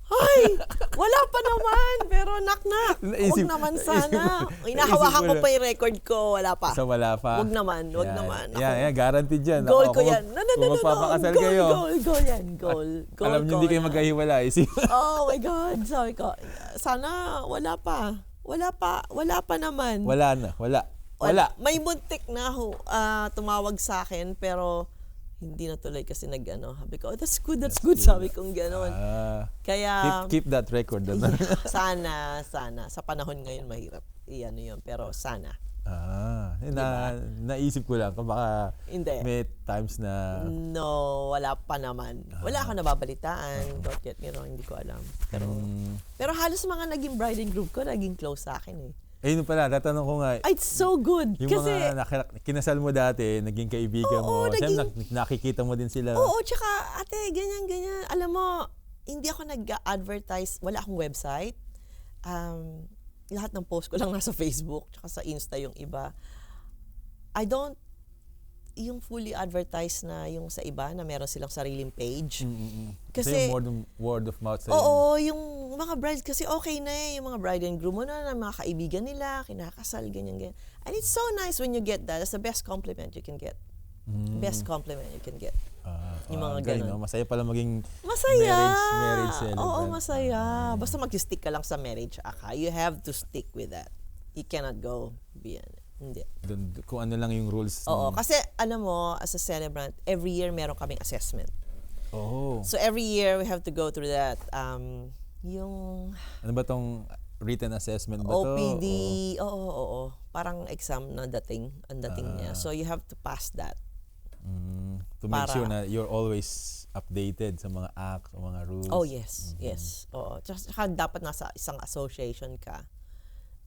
Speaker 1: Ay! Wala pa naman! Pero knock-knock. Huwag naman sana. Inahawakan ko pa yung record ko. Wala pa.
Speaker 2: So wala pa?
Speaker 1: Huwag naman. Huwag naman.
Speaker 2: Yan, guaranteed yan.
Speaker 1: Goal ko yan.
Speaker 2: Kung magpapakasal kayo.
Speaker 1: Goal yan. Goal
Speaker 2: Alam niyo, hindi kayo magkahiwalay.
Speaker 1: Oh my God. Sabi ko, sana wala pa. Wala pa naman.
Speaker 2: Wala na. Wala.
Speaker 1: May muntik na tumawag sa akin, pero hindi natuloy kasi sabi ko, that's good, sabi kong gano'n. Kaya,
Speaker 2: keep that record.
Speaker 1: sana, sa panahon ngayon mahirap, yun, pero sana.
Speaker 2: Naisip ko lang, kung baka
Speaker 1: hindi.
Speaker 2: May times na...
Speaker 1: No, wala pa naman. Wala ako nababalitaan, don't get me wrong, hindi ko alam. Pero halos mga naging bride and groom ko, naging close sa akin eh.
Speaker 2: Ayun pala, tatanong ko nga.
Speaker 1: It's so good.
Speaker 2: Yung
Speaker 1: kasi,
Speaker 2: mga kinasal mo dati, naging kaibigan mo. Siyempre, nakikita mo din sila.
Speaker 1: Oo, tsaka ate, ganyan. Alam mo, hindi ako nag-advertise. Wala akong website. Lahat ng post ko lang nasa Facebook, tsaka sa Insta yung iba. I don't, yung fully advertised na yung sa iba, na meron silang sariling page.
Speaker 2: Kasi yung word of mouth sa'yo.
Speaker 1: Oo, yung mga brides, kasi okay na yung mga bride and groom mo na mga kaibigan nila, kinakasal, ganyan. And it's so nice when you get that. That's the best compliment you can get. Best compliment you can get. Yung mga ganun.
Speaker 2: Masaya pala maging marriage celebrant.
Speaker 1: Oo, masaya. Basta mag-stick ka lang sa marriage, you have to stick with that. You cannot go beyond it. Hindi.
Speaker 2: Kung ano lang yung rules.
Speaker 1: Oo, kasi alam mo, as a celebrant, every year meron kaming assessment. So every year we have to go through that. Yung...
Speaker 2: Ano ba tong written assessment ba to?
Speaker 1: OPD, oo. Parang exam na ang dating niya. So you have to pass that.
Speaker 2: To make sure na you're always updated sa mga acts, sa mga rules.
Speaker 1: Oh, yes. Yes. Oo. Tsaka dapat nasa isang association ka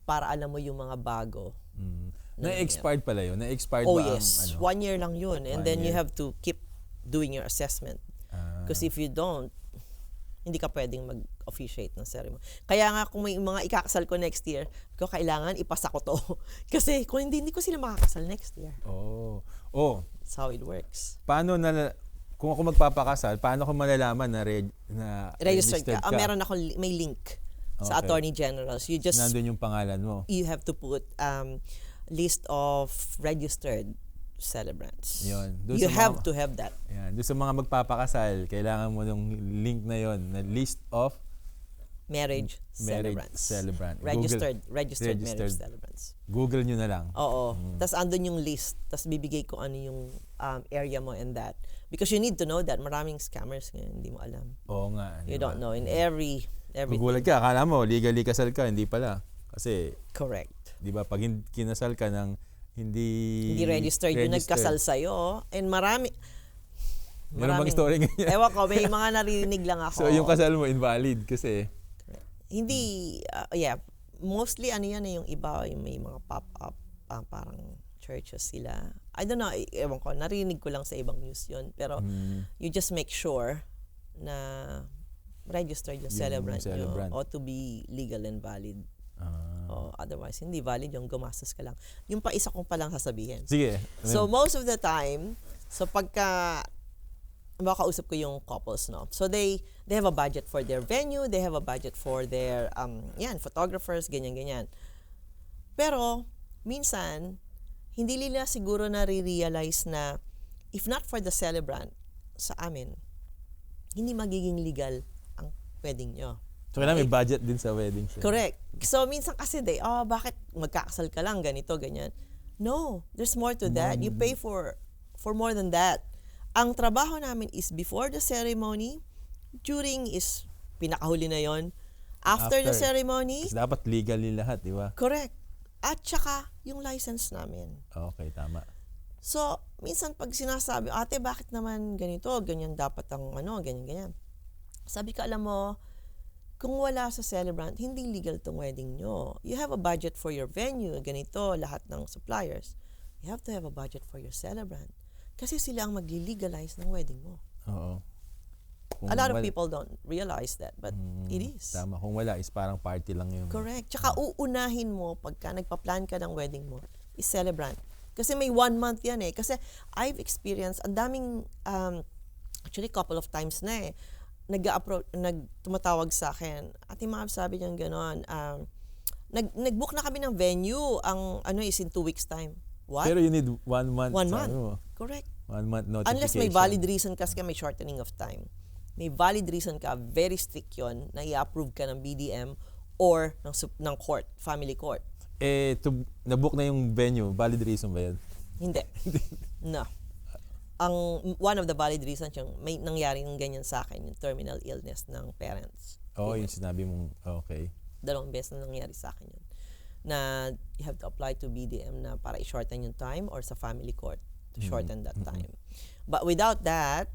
Speaker 1: para alam mo yung mga bago.
Speaker 2: Na-expired pala yun? Na-expired
Speaker 1: ba
Speaker 2: yes.
Speaker 1: 1 year lang yun. And then you have to keep doing your assessment. Because if you don't, hindi ka pwedeng mag-officiate ng ceremony. Kaya nga kung may mga ikakasal ko next year, ko kailangan ipasa ko to. Kasi kung hindi ko sila makakasal next year.
Speaker 2: Oh,
Speaker 1: That's how it works.
Speaker 2: paano kung ako magpapakasal, paano ko malalaman na
Speaker 1: Registered
Speaker 2: registered
Speaker 1: ka.
Speaker 2: ka?
Speaker 1: Meron ako, may link sa
Speaker 2: Okay.
Speaker 1: Attorney General. So
Speaker 2: Nandun yung pangalan mo.
Speaker 1: you have to put list of registered celebrants.
Speaker 2: Yun. Doon
Speaker 1: You
Speaker 2: sa
Speaker 1: have
Speaker 2: mga-
Speaker 1: to have that.
Speaker 2: Yan. Doon sa mga magpapakasal, kailangan mo yung link na yon, na list of
Speaker 1: Marriage
Speaker 2: marriage
Speaker 1: celebrants.
Speaker 2: celebrant.
Speaker 1: Registered
Speaker 2: Registered.
Speaker 1: marriage celebrants.
Speaker 2: Google nyo na lang.
Speaker 1: Oo. Tapos andun yung list. Tapos bibigay ko ano yung area mo and that. Because you need to know that maraming scammers ngayon, hindi mo alam.
Speaker 2: Oo nga.
Speaker 1: You
Speaker 2: diba?
Speaker 1: don't know. In everything.
Speaker 2: Magulat ka, akala mo, legally kasal ka, hindi pala. Kasi,
Speaker 1: Correct.
Speaker 2: di ba, pag kinasal ka ng hindi
Speaker 1: Hindi registered yung nagkasal sa'yo. And marami.
Speaker 2: Meron bang story ganyan?
Speaker 1: Ewan ko, may mga naririnig lang ako.
Speaker 2: So, yung kasal mo invalid kasi,
Speaker 1: Hindi, mostly ano yan yung iba, yung may mga pop-up, parang churches sila. I don't know, ewan ko, narinig ko lang sa ibang news yun. Pero you just make sure na registered yung celebrant
Speaker 2: celebrant.
Speaker 1: nyo or to be legal and valid. Otherwise, hindi valid yung gumastos ka lang. Yung pa isa kong palang sasabihin.
Speaker 2: sige.
Speaker 1: So, most of the time, pagka makausap ko yung couples, no? So, they have a budget for their venue, they have a budget for their, photographers, ganyan-ganyan. Pero, minsan, hindi nila siguro nare-realize na if not for the celebrant, sa amin, hindi magiging legal ang wedding nyo.
Speaker 2: So, kailangan may budget din sa wedding.
Speaker 1: Correct. So, minsan kasi bakit magkakasal ka lang, ganito, ganyan. No, there's more to that. You pay for more than that. Ang trabaho namin is before the ceremony, during is pinakahuli na yon. After the ceremony,
Speaker 2: Kasi dapat legally lahat, di ba?
Speaker 1: correct. At saka, yung license namin.
Speaker 2: Okay, tama.
Speaker 1: So, minsan pag sinasabi, ate, bakit naman ganito? Ganyan dapat ang ganyan-ganyan. Sabi ko, alam mo, kung wala sa celebrant, hindi legal tong wedding nyo. You have a budget for your venue, ganito, lahat ng suppliers. You have to have a budget for your celebrant. Kasi sila ang magli-legalize ng wedding mo.
Speaker 2: Oo.
Speaker 1: A lot of people don't realize that, but it is.
Speaker 2: Tama. Kung wala, is parang party lang yun.
Speaker 1: Correct. Tsaka uunahin mo, pagka nagpa-plan ka ng wedding mo, is celebrant. Kasi may 1 month yan eh. Kasi I've experienced, ang daming, actually couple of times na eh, tumatawag sa akin. Ate Mab, sabi niya gano'n, nag-book na kami ng venue, ang is in 2 weeks time. What?
Speaker 2: Pero you need 1 month.
Speaker 1: 1
Speaker 2: sabi
Speaker 1: month.
Speaker 2: mo.
Speaker 1: Correct.
Speaker 2: 1 month notification.
Speaker 1: Unless may valid reason kasi may shortening of time. May valid reason ka, very strict yun, na i-approve ka ng BDM or ng court, family court.
Speaker 2: Na-book na yung venue, valid reason ba yan?
Speaker 1: Hindi. No. One of the valid reasons yung may nangyari ng ganyan sa akin, yung terminal illness ng parents.
Speaker 2: Yung sinabi mong, okay.
Speaker 1: 2 beses na nangyari sa akin yun. Na you have to apply to BDM na para i-shorten yung time or sa family court to shorten that time. But without that,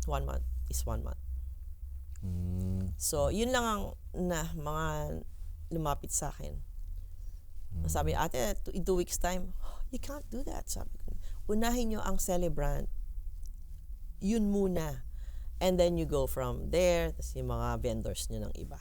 Speaker 1: 1 month is 1 month. So, yun lang ang mga lumapit sa akin. Sabi, ate, in 2 weeks time, you can't do that. Sabi ko, unahin nyo ang celebrant. Yun muna. And then you go from there, tas yung mga vendors nyo ng iba.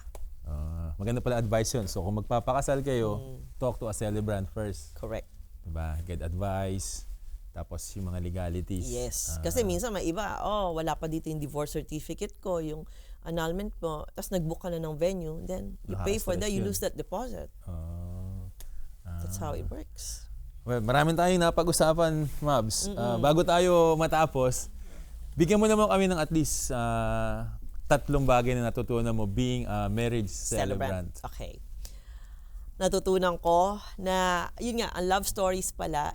Speaker 2: Maganda pala advice yun. So, kung magpapakasal kayo, talk to a celebrant first.
Speaker 1: Correct.
Speaker 2: Diba? Get advice. Tapos yung mga legalities.
Speaker 1: Yes. Kasi minsan may iba, wala pa dito yung divorce certificate ko, yung annulment ko, tapos nag-book ka na ng venue, then you pay for that, you lose that deposit. That's how it works.
Speaker 2: Well, maraming tayong napag-usapan, Mabs. Bago tayo matapos, bigyan mo naman kami ng at least 3 bagay na natutunan mo being a marriage celebrant.
Speaker 1: Okay. Natutunan ko na, yun nga, ang love stories pala,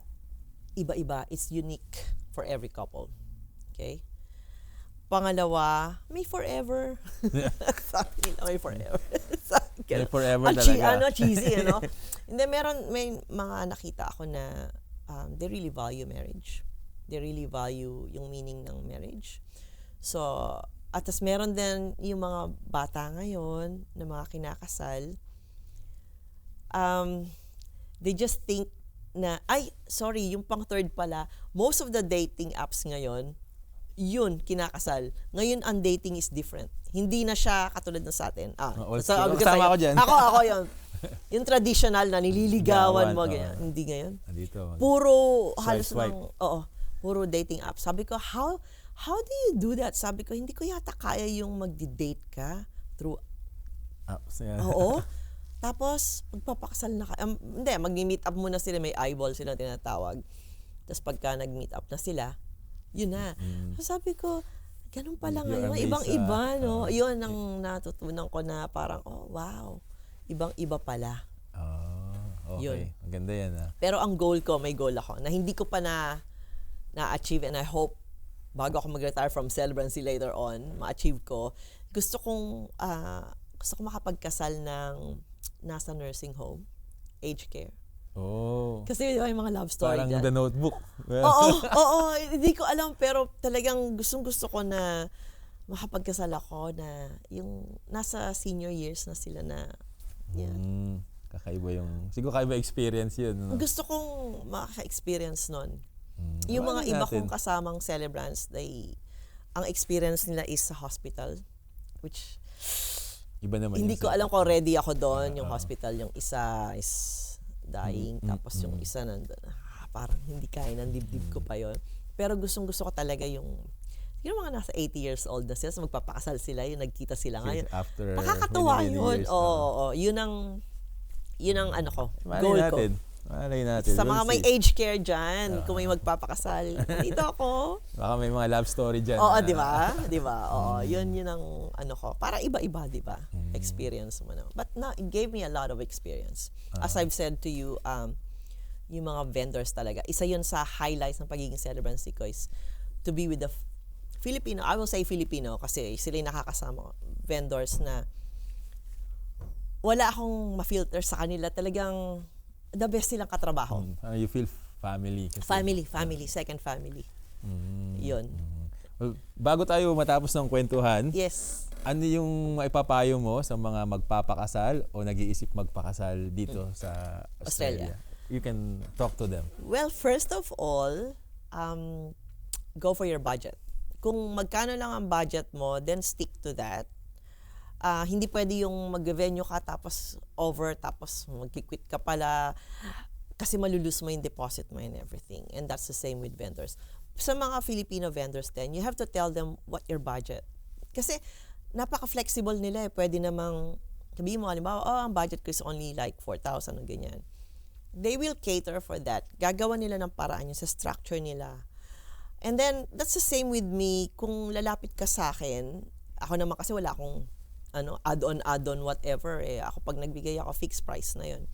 Speaker 1: iba-iba. It's unique for every couple. Okay? Pangalawa, may forever. Sabi nila, may forever.
Speaker 2: May forever talaga.
Speaker 1: Cheesy, ano? Hindi, may mga nakita ako na they really value marriage. They really value yung meaning ng marriage. So, at tas meron din yung mga bata ngayon na mga kinakasal, they just think na, yung pang third pala, most of the dating apps ngayon, yun, kinakasal. Ngayon, ang dating is different. Hindi na siya katulad ng sa atin.
Speaker 2: Kasama ako dyan.
Speaker 1: Ako yun. Yung traditional na nililigawan mo,
Speaker 2: Oo.
Speaker 1: ganyan. Hindi ngayon.
Speaker 2: Dito.
Speaker 1: Puro halos
Speaker 2: swipe.
Speaker 1: puro dating app. Sabi ko, how do you do that? Sabi ko, hindi ko yata kaya yung magdi-date ka through Oo. Tapos, magpapakasal na ka. Hindi, mag-meet up muna sila. May eyeball silang tinatawag. Tapos pagka nag-meet up na sila, yun na. So sabi ko, ganun pala
Speaker 2: You're
Speaker 1: ngayon.
Speaker 2: amazed
Speaker 1: Ibang-iba, no? Yun ang natutunan ko na parang, oh, wow. Ibang-iba pala.
Speaker 2: Okay.
Speaker 1: Yun.
Speaker 2: Maganda yan.
Speaker 1: Pero ang goal ko, may goal ako, na hindi ko pa na-achieve and I hope, bago ako mag-retire from celebrancy later on, ma-achieve ko, gusto kong makapagkasal ng nasa nursing home, aged care.
Speaker 2: Oh.
Speaker 1: Kasi di ba yung mga love story
Speaker 2: Parang
Speaker 1: dyan?
Speaker 2: The Notebook.
Speaker 1: Oo, hindi ko alam pero talagang gustong-gusto ko na makapagkasal ako na yung nasa senior years na sila na yan.
Speaker 2: Kakaiba siguro kakaiba experience yun. No?
Speaker 1: Gusto kong maka-experience nun. Yung mga
Speaker 2: Wala
Speaker 1: iba
Speaker 2: natin.
Speaker 1: kong kasamang celebrants, ang experience nila is sa hospital, which
Speaker 2: Iba naman
Speaker 1: hindi
Speaker 2: yung
Speaker 1: ko alam kung ready ako doon, yung hospital. Yung isa is dying, tapos yung isa nandun, parang hindi kaya ng dibdib ko pa yon. Pero gustong-gusto ko talaga yung mga nasa 80 years old na sila, so magpapakasal sila, yung nagkita sila ngayon.
Speaker 2: After
Speaker 1: Makakatuwa
Speaker 2: many
Speaker 1: yun.
Speaker 2: years,
Speaker 1: Oo, yun ang ano ko, goal ko.
Speaker 2: Malay natin.
Speaker 1: Sa
Speaker 2: We'll
Speaker 1: mga may
Speaker 2: see.
Speaker 1: aged care dyan, kung may magpapakasal, dito ako.
Speaker 2: Baka may mga love story dyan.
Speaker 1: Oo, di ba? Di ba? Oo, yun ang ano ko. Para iba-iba, di ba? Experience mo na. But it gave me a lot of experience. As I've said to you, yung mga vendors talaga. Isa yun sa highlights ng pagiging celebrancy ko is to be with the Filipino, I will say Filipino kasi sila yung nakakasama ko. Vendors na wala akong ma-filter sa kanila. Talagang the best silang katrabaho.
Speaker 2: You feel family. Kasi,
Speaker 1: Family, second family. Yun.
Speaker 2: Well, bago tayo matapos ng kwentuhan,
Speaker 1: Yes.
Speaker 2: ano yung maipapayo mo sa mga magpapakasal o nag-iisip magpakasal dito sa Australia? You can talk to them.
Speaker 1: Well, first of all, go for your budget. Kung magkano lang ang budget mo, then stick to that. Hindi pwede yung mag-venue ka tapos mag-quit ka pala kasi malulus mo yung deposit mo and everything. And that's the same with vendors. Sa mga Filipino vendors then, you have to tell them what your budget. Kasi napaka-flexible nila eh. Pwede namang, sabihin mo, halimbawa, ang budget ko is only like 4,000 o ganyan. They will cater for that. Gagawa nila ng paraan yun sa structure nila. And then, that's the same with me. Kung lalapit ka sa akin, ako naman kasi wala akong add-on, whatever. Ako pag nagbigay ako, fixed price na yun.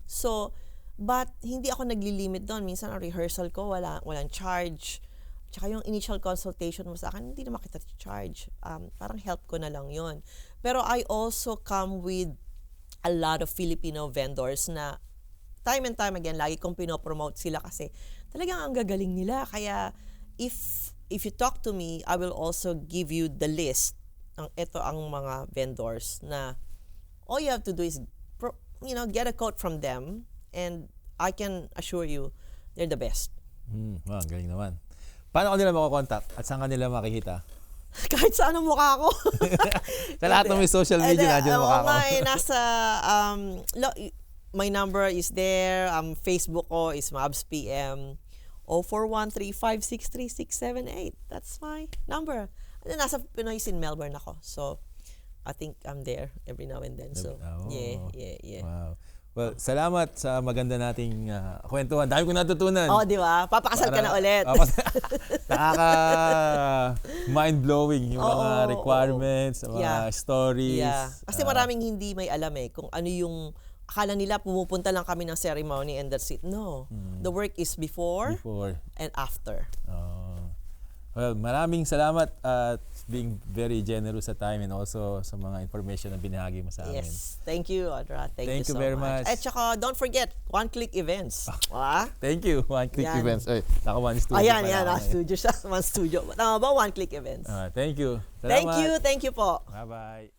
Speaker 1: So, but hindi ako naglilimit doon. Minsan ang rehearsal ko, walang charge. Tsaka yung initial consultation mo sa akin, hindi naman kita charge. Parang help ko na lang yun. Pero I also come with a lot of Filipino vendors na time and time again, lagi kong pinopromote sila kasi talagang ang gagaling nila. Kaya if you talk to me, I will also give you the list. Ito ang mga vendors na all you have to do is get a quote from them and I can assure you they're the best.
Speaker 2: Wow, galing naman. Paano ko nila makokontak at saan ka nila makikita?
Speaker 1: Kahit saan ang mukha ko.
Speaker 2: Sa lahat ng may social media, nandiyan ang mukha ko.
Speaker 1: Nasa, my number is there. Facebook ko is MabsPM 0413563678. That's my number. Nasa Pinoy in Melbourne ako. So, I think I'm there every now and then. So, yeah.
Speaker 2: Wow. Well, salamat sa maganda nating kwentuhan. Dami ko natutunan.
Speaker 1: Oh, di ba? Papakasal ka na ulit.
Speaker 2: Mind-blowing yung mga requirements, mga stories.
Speaker 1: Yeah. Kasi maraming hindi may alam kung ano yung akala nila pumupunta lang kami ng ceremony and that's it. No. The work is before and after.
Speaker 2: Well, maraming salamat at being very generous sa time and also sa mga information na binahagi mo sa amin.
Speaker 1: Yes. Thank you, Audra. Thank you so
Speaker 2: very much.
Speaker 1: At saka, don't forget, One Click Events.
Speaker 2: Thank you, One Click Events. Ay, naka One Studio.
Speaker 1: Ayan, studio siya. One Studio. Tama ba? One Click Events.
Speaker 2: Thank you. Salamat.
Speaker 1: Thank you po.
Speaker 2: Bye-bye.